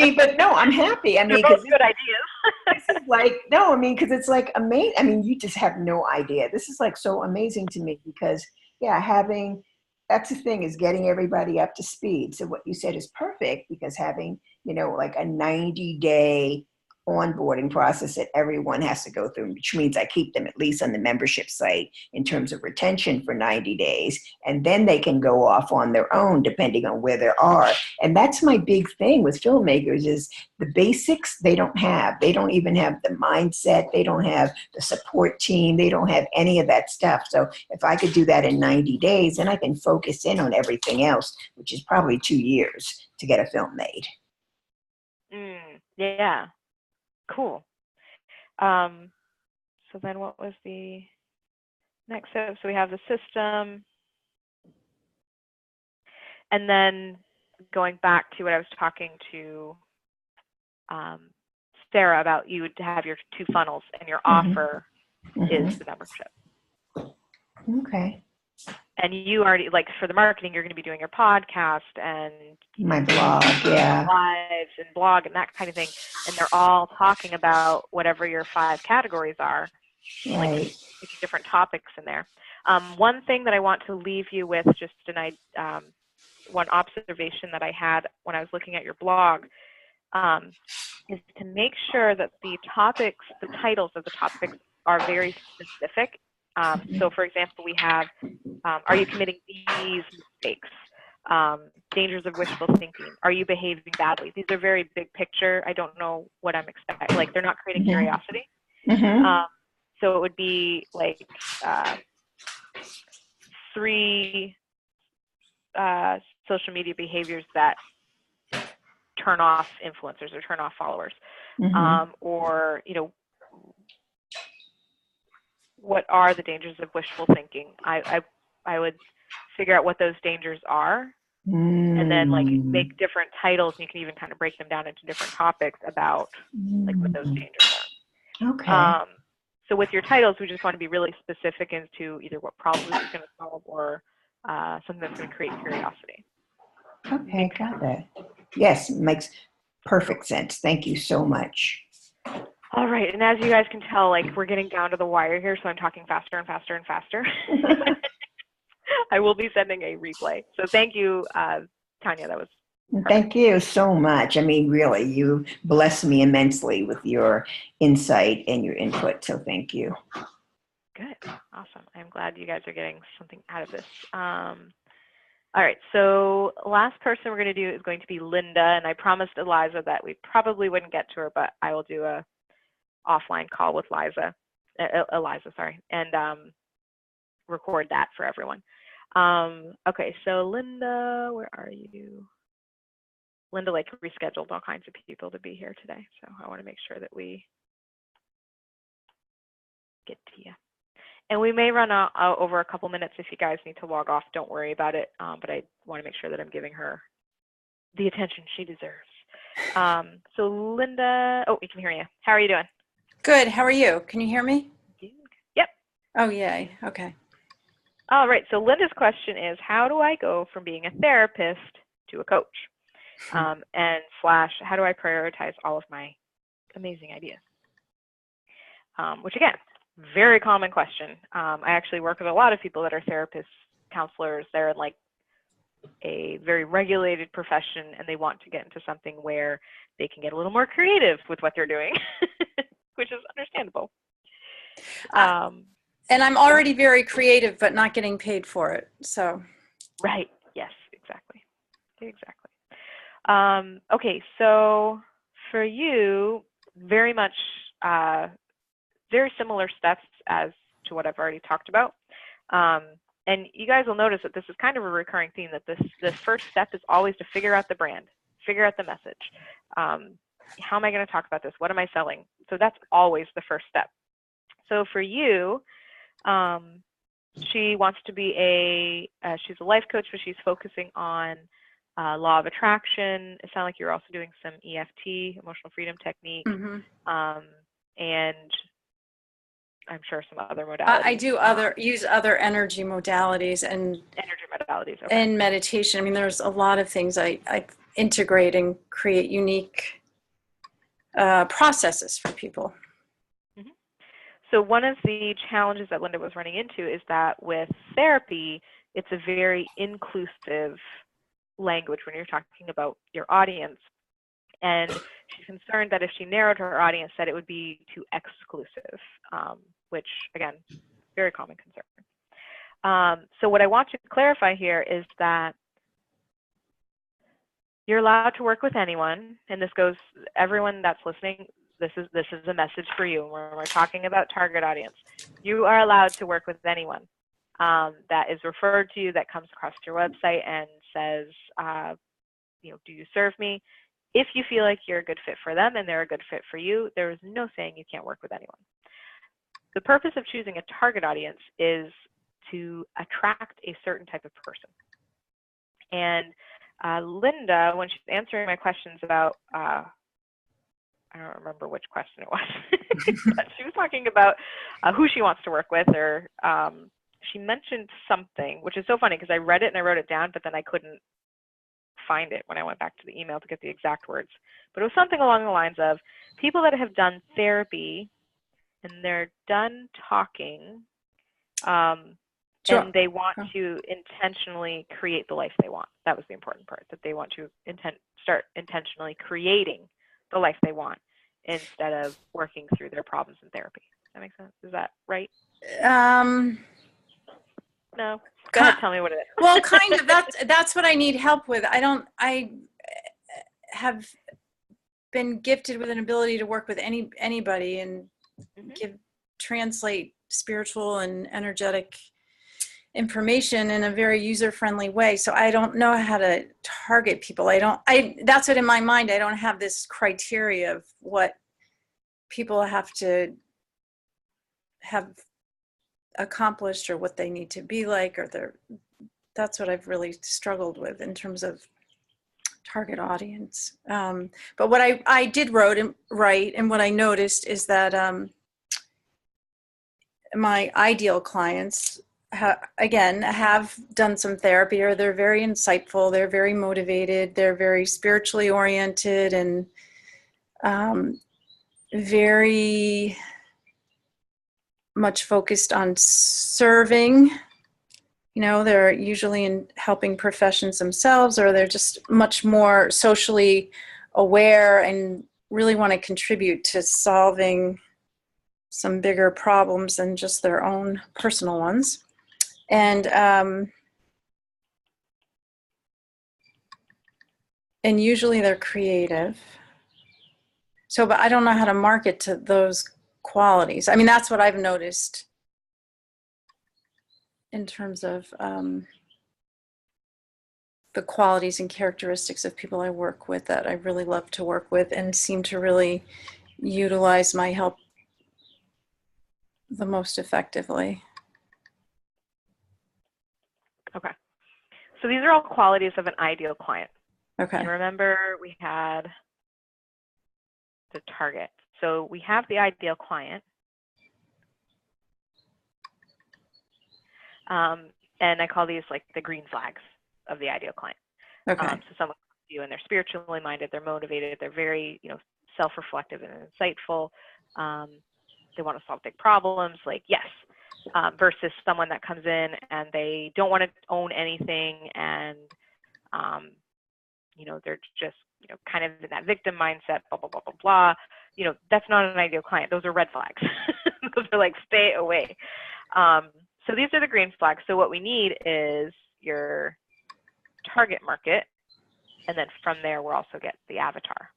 Speaker 5: happy.
Speaker 3: They're both good ideas.
Speaker 5: This is like, no, because it's like amazing. You just have no idea. This is like so amazing to me, because that's the thing, is getting everybody up to speed. So what you said is perfect, because having, like a 90-day onboarding process that everyone has to go through, which means I keep them at least on the membership site in terms of retention for 90 days. And then they can go off on their own depending on where they are. And that's my big thing with filmmakers, is the basics they don't have. They don't even have the mindset. They don't have the support team. They don't have any of that stuff. So if I could do that in 90 days, then I can focus in on everything else, which is probably 2 years to get a film made.
Speaker 3: Yeah. Cool. So then what was the next step? So we have the system. And then going back to what I was talking to Sarah about, you would have your 2 funnels, and your offer is the membership.
Speaker 5: Okay.
Speaker 3: And you already, like, for the marketing, you're going to be doing your podcast and
Speaker 5: my blog,
Speaker 3: lives and blog and that kind of thing. And they're all talking about whatever your 5 categories are, like different topics in there. One thing that I want to leave you with, just one observation that I had when I was looking at your blog, is to make sure that the titles of the topics are very specific. So for example, we have, are you committing these mistakes? Dangers of wishful thinking. Are you behaving badly? These are very big picture. I don't know what I'm expecting. Like, they're not creating curiosity. So it would be like 3 social media behaviors that turn off influencers or turn off followers. Or, what are the dangers of wishful thinking? I would figure out what those dangers are, and then like make different titles, and you can even kind of break them down into different topics about like what those dangers are.
Speaker 5: Okay.
Speaker 3: So with your titles, we just want to be really specific into either what problem it's going to solve or something that's going to create curiosity.
Speaker 5: Okay, got that. Yes, makes perfect sense. Thank you so much.
Speaker 3: All right, and as you guys can tell, like, we're getting down to the wire here, so I'm talking faster and faster and faster. I will be sending a replay. So thank you, Tanya. That was perfect.
Speaker 5: Thank you so much. Really, you blessed me immensely with your insight and your input. So thank you.
Speaker 3: Good. Awesome. I'm glad you guys are getting something out of this. All right, so last person we're going to do is going to be Linda, and I promised Eliza that we probably wouldn't get to her, but I will do a offline call with Eliza, and record that for everyone. Okay, so Linda, where are you? Linda like rescheduled all kinds of people to be here today, so I want to make sure that we get to you. And we may run over a couple minutes if you guys need to log off. Don't worry about it, but I want to make sure that I'm giving her the attention she deserves. So Linda, oh, we can hear you. How are you doing?
Speaker 6: Good. How are you? Can you hear me?
Speaker 3: Yep.
Speaker 6: Oh, yay. Okay.
Speaker 3: All right. So Linda's question is, how do I go from being a therapist to a coach? And / how do I prioritize all of my amazing ideas? Which again, very common question. I actually work with a lot of people that are therapists, counselors. They're in like a very regulated profession, and they want to get into something where they can get a little more creative with what they're doing, which is understandable.
Speaker 6: And I'm already very creative, but not getting paid for it. So.
Speaker 3: Right. Yes, exactly. Okay, so for you, very much, very similar steps as to what I've already talked about. And you guys will notice that this is kind of a recurring theme, that this first step is always to figure out the brand, figure out the message. How am I going to talk about this? What am I selling? So that's always the first step. So for you, she wants to be she's a life coach, but she's focusing on law of attraction. It sounds like you're also doing some EFT, emotional freedom technique, and I'm sure some other modalities.
Speaker 6: I do use other energy modalities and
Speaker 3: okay.
Speaker 6: and meditation. I mean, there's a lot of things I integrate and create unique processes for people.
Speaker 3: So one of the challenges that Linda was running into is that with therapy, it's a very inclusive language when you're talking about your audience. And she's concerned that if she narrowed her audience, that it would be too exclusive, which, again, very common concern. So what I want to clarify here is that you're allowed to work with anyone, and this goes, everyone that's listening, this is a message for you. When we're talking about target audience, you are allowed to work with anyone that is referred to you, that comes across your website and says, do you serve me? If you feel like you're a good fit for them and they're a good fit for you, there is no saying you can't work with anyone. The purpose of choosing a target audience is to attract a certain type of person. And Linda, when she's answering my questions about, I don't remember which question it was, but she was talking about who she wants to work with, or she mentioned something, which is so funny because I read it and I wrote it down, but then I couldn't find it when I went back to the email to get the exact words. But it was something along the lines of people that have done therapy and they're done talking, and they want to intentionally create the life they want. That was the important part, that they want to start intentionally creating the life they want instead of working through their problems in therapy. Does that make sense? Is that right? No. Go ahead, tell me what it is.
Speaker 6: Well, kind of. That's what I need help with. I have been gifted with an ability to work with anybody and translate spiritual and energetic information in a very user-friendly way. So I don't know how to target people. That's what in my mind, I don't have this criteria of what people have to have accomplished or what they need to be like, or that's what I've really struggled with in terms of target audience. But what I did write and what I noticed is that my ideal clients have done some therapy, or they're very insightful, they're very motivated, they're very spiritually oriented, and very much focused on serving. They're usually in helping professions themselves, or they're just much more socially aware and really want to contribute to solving some bigger problems than just their own personal ones. And usually they're creative. So, but I don't know how to market to those qualities. I mean, that's what I've noticed in terms of the qualities and characteristics of people I work with that I really love to work with and seem to really utilize my help the most effectively.
Speaker 3: Okay. So these are all qualities of an ideal client.
Speaker 6: Okay.
Speaker 3: And remember, we had the target. So we have the ideal client. And I call these like the green flags of the ideal client.
Speaker 6: Okay.
Speaker 3: So someone comes to you and they're spiritually minded, they're motivated, they're very, self-reflective and insightful. They want to solve big problems, like yes. Versus someone that comes in and they don't want to own anything, and they're just kind of in that victim mindset, blah blah blah blah blah. That's not an ideal client. Those are red flags. Those are like stay away. So these are the green flags. So what we need is your target market And then from there, we'll also get the avatar.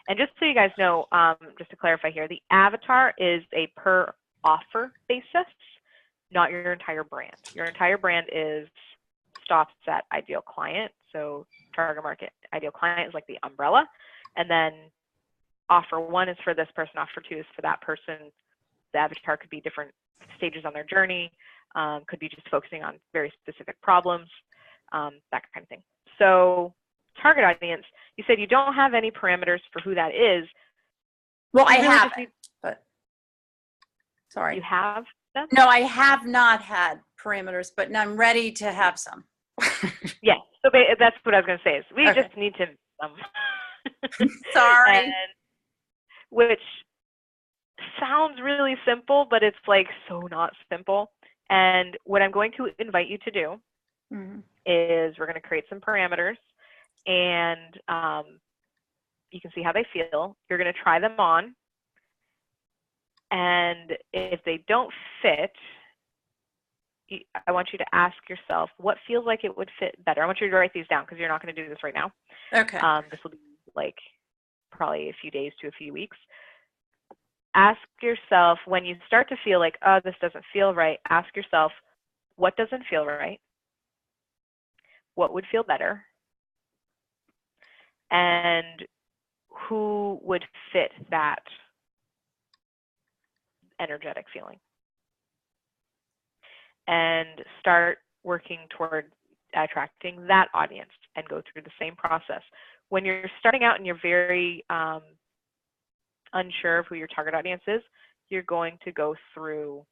Speaker 3: And just so you guys know, just to clarify here, the avatar is a per offer basis, not your entire brand. Your entire brand stops at ideal client. So target market ideal client is like the umbrella. And then offer 1 is for this person, offer 2 is for that person. The avatar could be different stages on their journey, could be just focusing on very specific problems, that kind of thing. So target audience, you said you don't have any parameters for who that is.
Speaker 6: Well, I
Speaker 3: really
Speaker 6: have,
Speaker 3: need,
Speaker 6: but sorry.
Speaker 3: You have them?
Speaker 6: No, I have not had parameters, but now I'm ready to have some.
Speaker 3: Yeah, so that's what I was going to say is we just need to
Speaker 6: Sorry.
Speaker 3: And, which sounds really simple, but it's like so not simple. And what I'm going to invite you to do is we're going to create some parameters, and you can see how they feel. You're going to try them on, and if they don't fit, I want you to ask yourself what feels like it would fit better. I want you to write these down because you're not going to do this right now.
Speaker 6: Okay.
Speaker 3: This will be like probably a few days to a few weeks. Ask yourself when you start to feel like, oh, this doesn't feel right. Ask yourself, what doesn't feel right? What would feel better? And who would fit that energetic feeling? And start working toward attracting that audience and go through the same process. When you're starting out and you're very unsure of who your target audience is, you're going to go through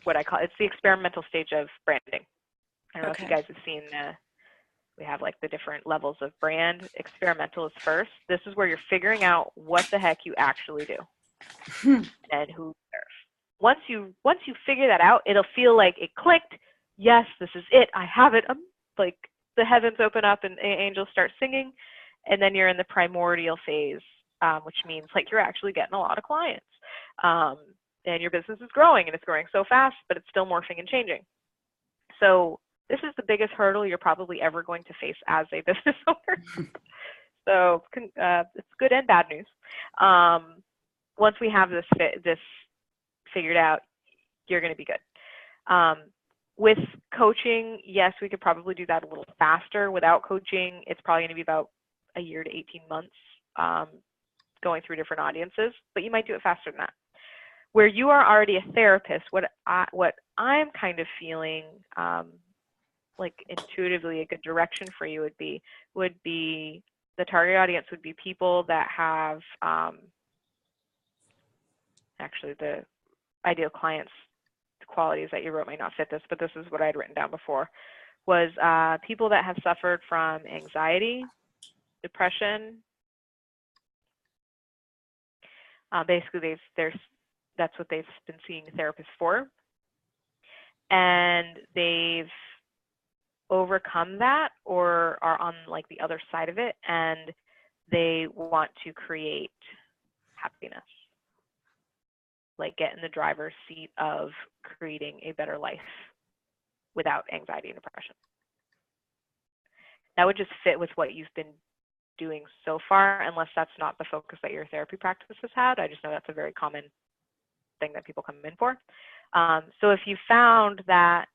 Speaker 3: what I call, it's the experimental stage of branding. I don't know if you guys have seen, we have like the different levels of brand. Experimental is first. This is where you're figuring out what the heck you actually do and who serves. Once you figure that out, it'll feel like it clicked. Yes, this is it. I have it. Like the heavens open up and angels start singing, and then you're in the primordial phase, which means like you're actually getting a lot of clients, and your business is growing, and it's growing so fast, but it's still morphing and changing. So this is the biggest hurdle you're probably ever going to face as a business owner. So it's good and bad news. Once we have this figured out, you're going to be good. With coaching, yes, we could probably do that a little faster. Without coaching, it's probably going to be about a year to 18 months going through different audiences, but you might do it faster than that. Where you are already a therapist, what I'm kind of feeling like intuitively a good direction for you would be the target audience would be people that have actually the ideal clients qualities that you wrote might not fit this, but this is what I'd written down before, was people that have suffered from anxiety, depression. Basically, that's what they've been seeing therapists for, and they've overcome that or are on like the other side of it, and they want to create happiness. Like get in the driver's seat of creating a better life without anxiety and depression. That would just fit with what you've been doing so far, unless that's not the focus that your therapy practice has had. I just know that's a very common thing that people come in for. So if you found that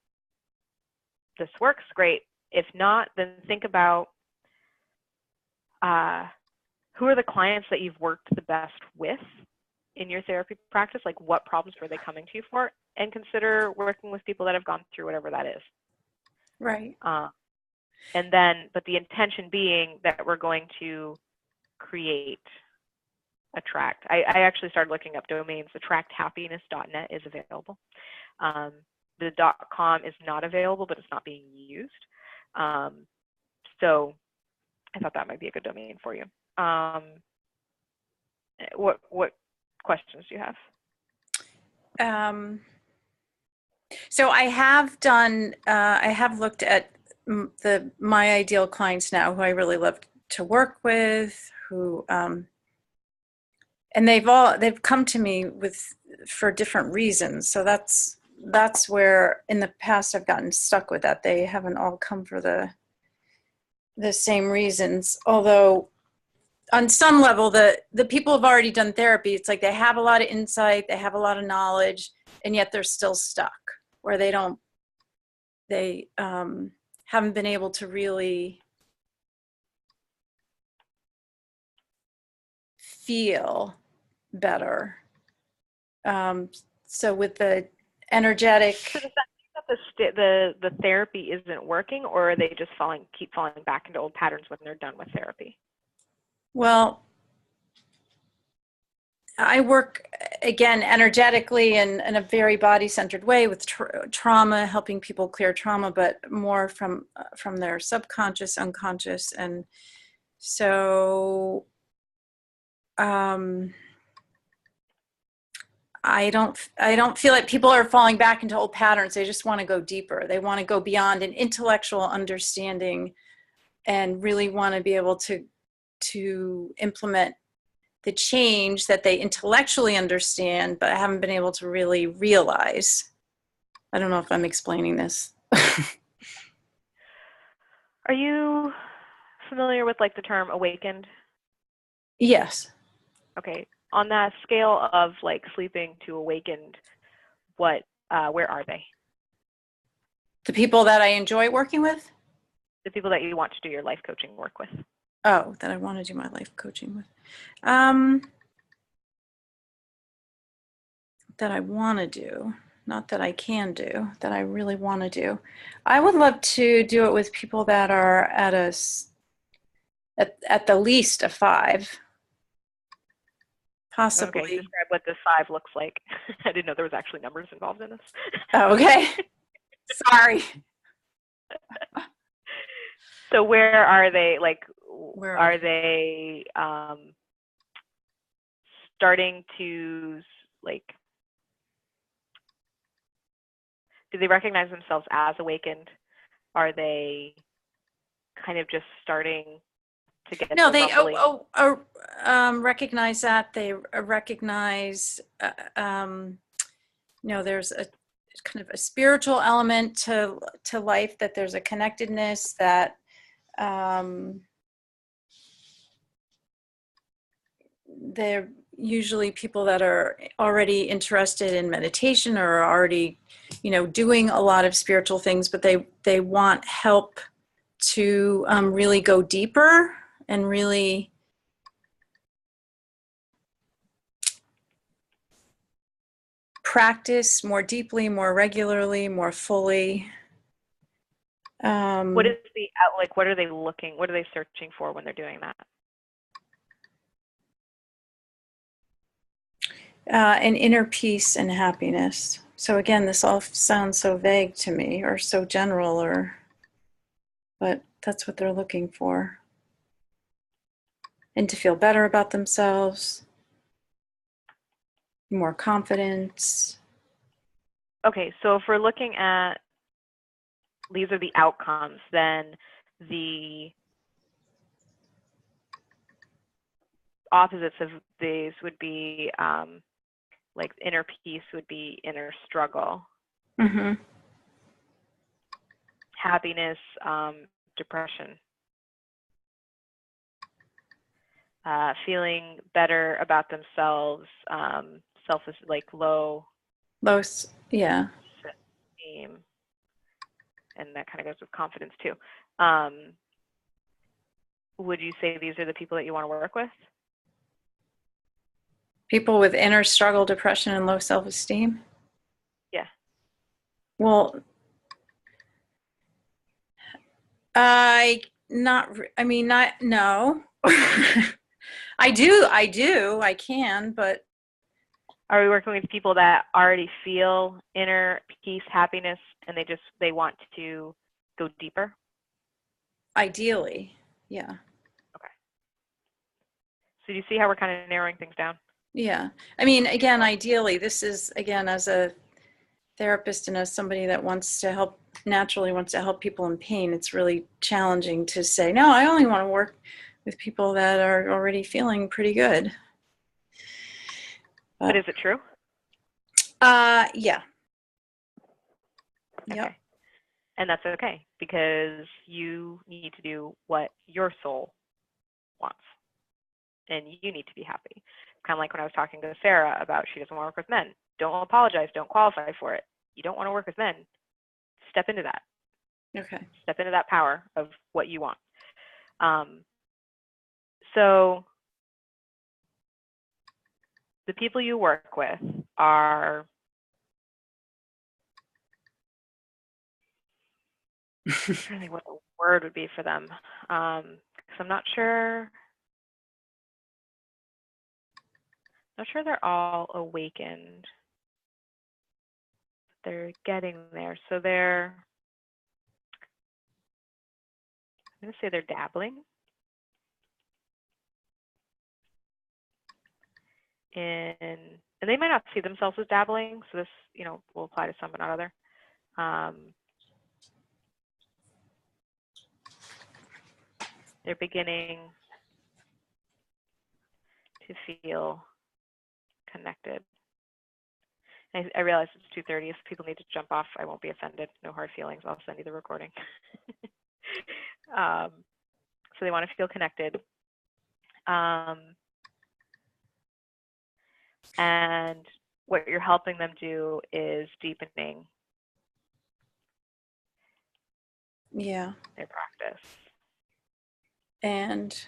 Speaker 3: this works, great. If not, then think about who are the clients that you've worked the best with in your therapy practice, like what problems were they coming to you for, and consider working with people that have gone through whatever that is.
Speaker 6: Right.
Speaker 3: And then, but the intention being that we're going to attract. I actually started looking up domains. Attracthappiness.net is available. The .com is not available, but it's not being used. So I thought that might be a good domain for you. What questions do you have?
Speaker 6: So I have done, I have looked at my ideal clients now who I really love to work with, who, and they've come to me for different reasons. So that's where in the past I've gotten stuck with that. They haven't all come for the the same reasons, although on some level, the people have already done therapy. It's like they have a lot of insight, they have a lot of knowledge, and yet they're still stuck, where they haven't been able to really feel better. So with the energetic,
Speaker 3: So does that mean that the therapy isn't working, or are they just keep falling back into old patterns when they're done with therapy?
Speaker 6: well, I work again energetically and in a very body-centered way with trauma, helping people clear trauma, but more from their subconscious, unconscious, and so I don't feel like people are falling back into old patterns. They just want to go deeper. They want to go beyond an intellectual understanding and really want to be able to implement the change that they intellectually understand, but haven't been able to really realize. I don't know if I'm explaining this.
Speaker 3: Are you familiar with like the term awakened?
Speaker 6: Yes.
Speaker 3: Okay. On that scale of like sleeping to awakened, where are they?
Speaker 6: The people that I enjoy working with?
Speaker 3: The people that you want to do your life coaching work with.
Speaker 6: Oh, that I want to do my life coaching with. That I want to do, not that I can do, that I really want to do. I would love to do it with people that are at the least a 5. Possibly.
Speaker 3: Okay, describe what this 5 looks like. I didn't know there was actually numbers involved in this.
Speaker 6: Oh, okay. Sorry.
Speaker 3: So where are they? Like,
Speaker 6: Where
Speaker 3: are they starting to like? Do they recognize themselves as awakened? Are they kind of just starting to get
Speaker 6: no,
Speaker 3: the
Speaker 6: they
Speaker 3: recognize
Speaker 6: that. They recognize, there's a kind of a spiritual element to life, that there's a connectedness, that they're usually people that are already interested in meditation or are already, doing a lot of spiritual things, but they want help to really go deeper and really practice more deeply, more regularly, more fully.
Speaker 3: what is the like? What are they looking? What are they searching for when they're doing that?
Speaker 6: An inner peace and happiness. So again, this all sounds so vague to me, or so general, but that's what they're looking for. And to feel better about themselves, more confidence.
Speaker 3: Okay, so if we're looking at these are the outcomes, then the opposites of these would be like inner peace would be inner struggle.
Speaker 6: Mm-hmm.
Speaker 3: Happiness, depression. Feeling better about themselves, like low
Speaker 6: yeah.
Speaker 3: esteem, and that kind of goes with confidence too. Would you say these are the people that you want to work with?
Speaker 6: People with inner struggle, depression, and low self-esteem?
Speaker 3: Yeah.
Speaker 6: Well, no. I can, but.
Speaker 3: Are we working with people that already feel inner peace, happiness, and they want to go deeper?
Speaker 6: Ideally, yeah.
Speaker 3: Okay. So do you see how we're kind of narrowing things down?
Speaker 6: Yeah. I mean, again, ideally, this is, again, as a therapist and as somebody that naturally wants to help people in pain, it's really challenging to say, no, I only want to work with people that are already feeling pretty good.
Speaker 3: But is it true?
Speaker 6: Yeah.
Speaker 3: Okay.
Speaker 6: Yep.
Speaker 3: And that's okay, because you need to do what your soul wants, and you need to be happy. Kind of like when I was talking to Sarah about she doesn't want to work with men. Don't apologize. Don't qualify for it. You don't want to work with men. Step into that.
Speaker 6: Okay.
Speaker 3: Step into that power of what you want. So the people you work with are, I'm trying to think what the word would be for them, because I'm not sure they're all awakened. They're getting there. So I'm going to say they're dabbling in, and they might not see themselves as dabbling, so this, will apply to some but not other. They're beginning to feel connected. I realize it's 2:30. If people need to jump off, I won't be offended. No hard feelings. I'll send you the recording. So they want to feel connected. And what you're helping them do is deepening
Speaker 6: Yeah.
Speaker 3: their practice.
Speaker 6: And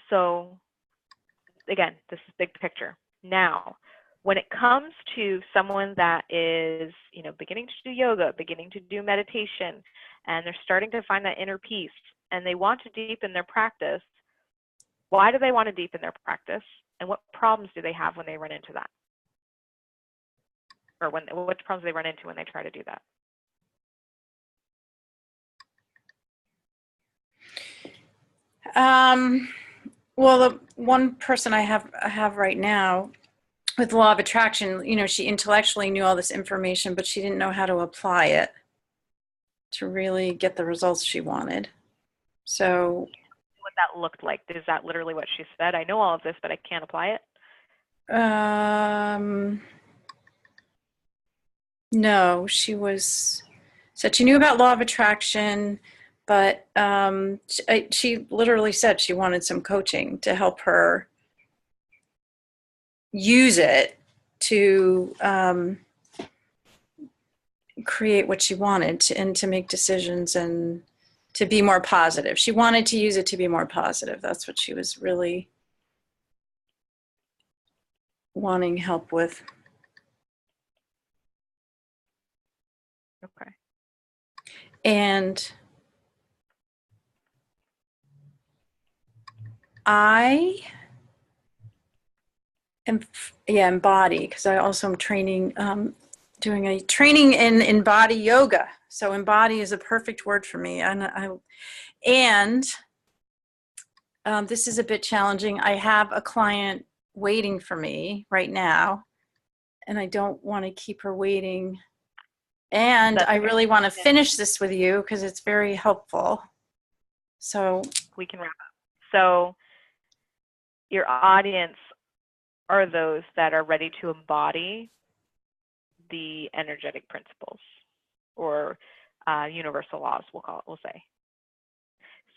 Speaker 3: so again, this is big picture. Now, when it comes to someone that is, beginning to do yoga, beginning to do meditation, and they're starting to find that inner peace, and they want to deepen their practice, why do they want to deepen their practice? And what problems do they have when they run into that? Or what problems do they run into when they try to do that?
Speaker 6: Well, the one person I have right now with law of attraction, she intellectually knew all this information, but she didn't know how to apply it to really get the results she wanted. So
Speaker 3: what that looked like, is that literally what she said? I know all of this, but I can't apply it?
Speaker 6: No, said she knew about law of attraction, but she literally said she wanted some coaching to help her use it to create what she wanted and to make decisions and to be more positive. She wanted to use it to be more positive. That's what she was really wanting help with.
Speaker 3: Okay.
Speaker 6: And I am, embody, because I also am training, doing a training in body yoga. So embody is a perfect word for me. And this is a bit challenging. I have a client waiting for me right now, and I don't want to keep her waiting. And I really want to finish this with you because it's very helpful. So
Speaker 3: we can wrap up. So your audience are those that are ready to embody the energetic principles, or universal laws, we'll say.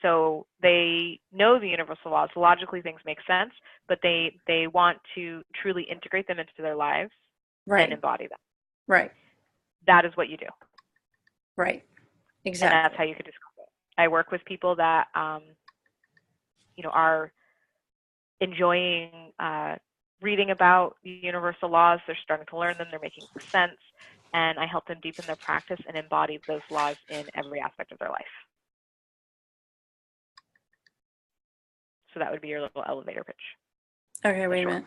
Speaker 3: So they know the universal laws. Logically, things make sense, but they want to truly integrate them into their lives,
Speaker 6: right,
Speaker 3: and embody them.
Speaker 6: Right.
Speaker 3: That is what you do.
Speaker 6: Right. Exactly.
Speaker 3: And that's how you could describe it. I work with people that are enjoying reading about the universal laws. They're starting to learn them. They're making sense. And I help them deepen their practice and embody those laws in every aspect of their life. So that would be your little elevator pitch.
Speaker 6: Okay, wait a minute.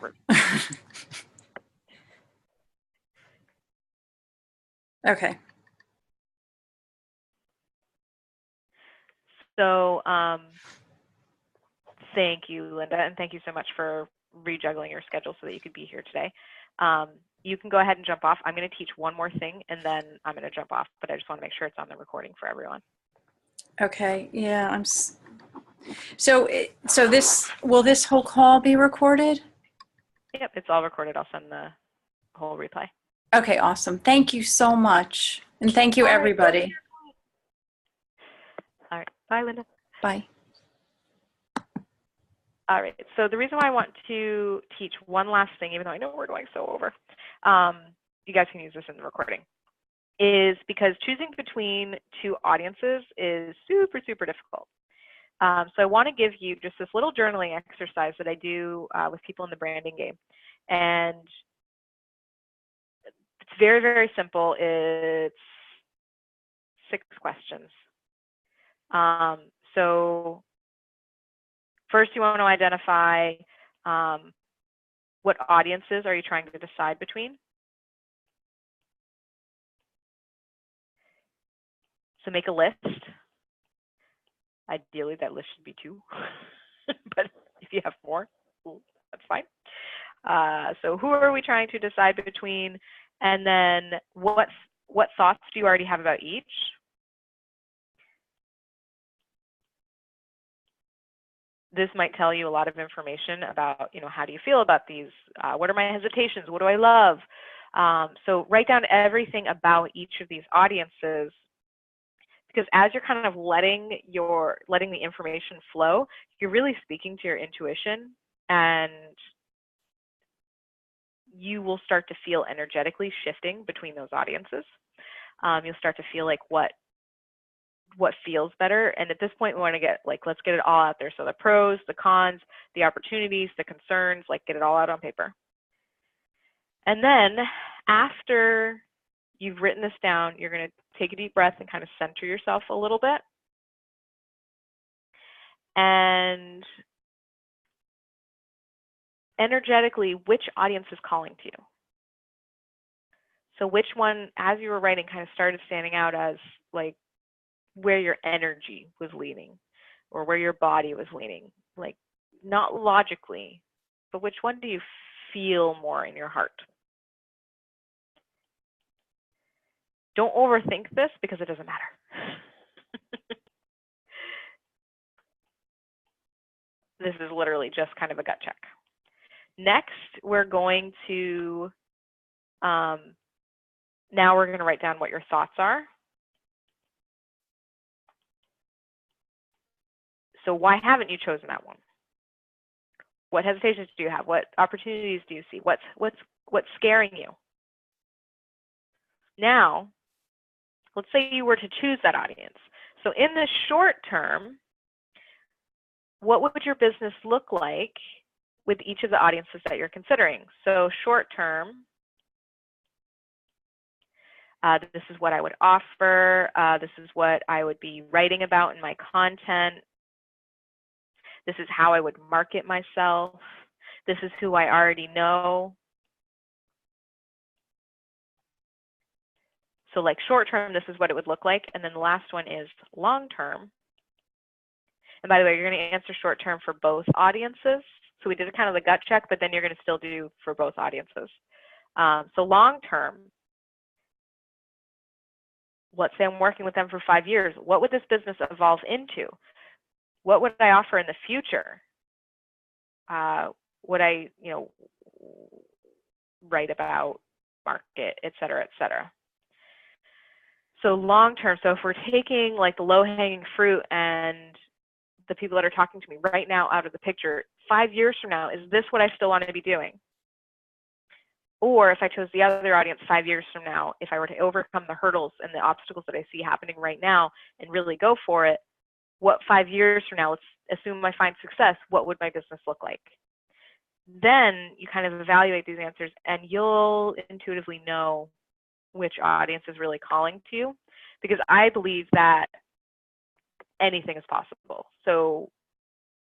Speaker 6: Okay.
Speaker 3: So thank you, Linda, and thank you so much for rejuggling your schedule so that you could be here today. you can go ahead and jump off. I'm going to teach one more thing and then I'm going to jump off, but I just want to make sure it's on the recording for everyone.
Speaker 6: Okay. Yeah. So will this whole call be recorded?
Speaker 3: Yep, it's all recorded. I'll send the whole replay.
Speaker 6: Okay. Awesome. Thank you so much. And thank you, everybody.
Speaker 3: All right. Bye, Linda.
Speaker 6: Bye.
Speaker 3: All right. So the reason why I want to teach one last thing, even though I know we're going so over, you guys can use this in the recording, is because choosing between two audiences is super, super difficult. So I want to give you just this little journaling exercise that I do with people in the branding game. And it's very, very simple. It's 6 questions. So first you want to identify what audiences are you trying to decide between. So make a list. Ideally, that list should be 2, but if you have more, that's fine. So who are we trying to decide between? And then what thoughts do you already have about each? This might tell you a lot of information about, how do you feel about these? What are my hesitations? What do I love? So write down everything about each of these audiences, because as you're kind of letting the information flow, you're really speaking to your intuition, and you will start to feel energetically shifting between those audiences. You'll start to feel like what feels better. And at this point, we want to get let's get it all out there. So the pros, the cons, the opportunities, the concerns, get it all out on paper. And then after you've written this down, you're going to take a deep breath and kind of center yourself a little bit. And energetically, which audience is calling to you? So which one, as you were writing, kind of started standing out as where your energy was leaning or where your body was leaning? Not logically, but which one do you feel more in your heart? Don't overthink this because it doesn't matter. This is literally just kind of a gut check. Next, we're going to, now we're going to write down what your thoughts are. So why haven't you chosen that one? What hesitations do you have? What opportunities do you see? What's scaring you? Now, let's say you were to choose that audience. So in the short term, what would your business look like with each of the audiences that you're considering? So short term, this is what I would offer. This is what I would be writing about in my content. This is how I would market myself. This is who I already know. So short term, this is what it would look like. And then the last one is long term. And by the way, you're going to answer short term for both audiences. So we did kind of the gut check, but then you're going to still do for both audiences. So long term, let's say I'm working with them for 5 years. What would this business evolve into? What would I offer in the future? Would I, write about, market, et cetera, et cetera. So long term, so if we're taking the low-hanging fruit and the people that are talking to me right now out of the picture, 5 years from now, is this what I still want to be doing? Or if I chose the other audience 5 years from now, if I were to overcome the hurdles and the obstacles that I see happening right now and really go for it, what 5 years from now, let's assume I find success, what would my business look like? Then you kind of evaluate these answers and you'll intuitively know which audience is really calling to you, because I believe that anything is possible. So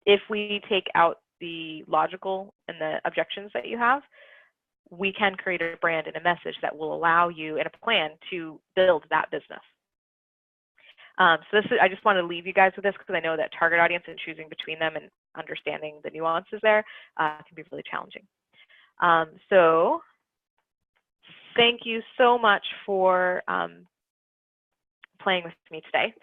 Speaker 3: if we take out the logical and the objections that you have, we can create a brand and a message that will allow you and a plan to build that business. So I just want to leave you guys with this because I know that target audience and choosing between them and understanding the nuances there can be really challenging. So thank you so much for playing with me today.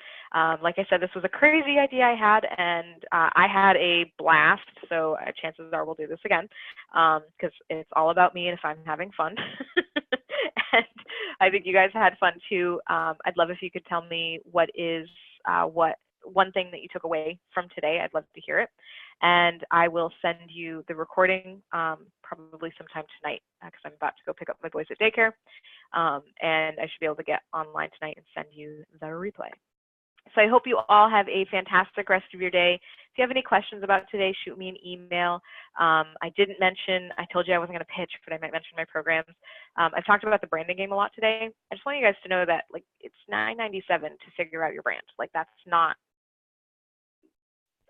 Speaker 3: Like I said, this was a crazy idea I had, and I had a blast, so chances are we'll do this again, because it's all about me and if I'm having fun. And I think you guys had fun too. I'd love if you could tell me what one thing that you took away from today. I'd love to hear it. And I will send you the recording probably sometime tonight, because I'm about to go pick up my boys at daycare. And I should be able to get online tonight and send you the replay. So I hope you all have a fantastic rest of your day. If you have any questions about today, shoot me an email. I didn't mention, I told you I wasn't going to pitch, but I might mention my programs. I've talked about the branding game a lot today. I just want you guys to know that it's $9.97 to figure out your brand. That's not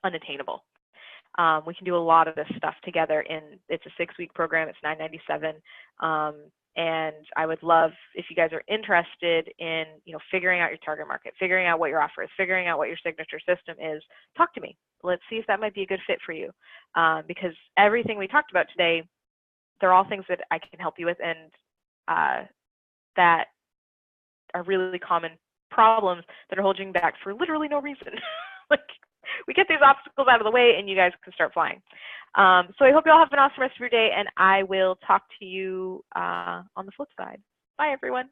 Speaker 3: unattainable. We can do a lot of this stuff together, it's a 6-week program. It's $9.97. And I would love if you guys are interested in, figuring out your target market, figuring out what your offer is, figuring out what your signature system is. Talk to me. Let's see if that might be a good fit for you. Because everything we talked about today, they're all things that I can help you with, and that are really common problems that are holding you back for literally no reason. We get these obstacles out of the way and you guys can start flying. So I hope you all have an awesome rest of your day, and I will talk to you on the flip side. Bye, everyone.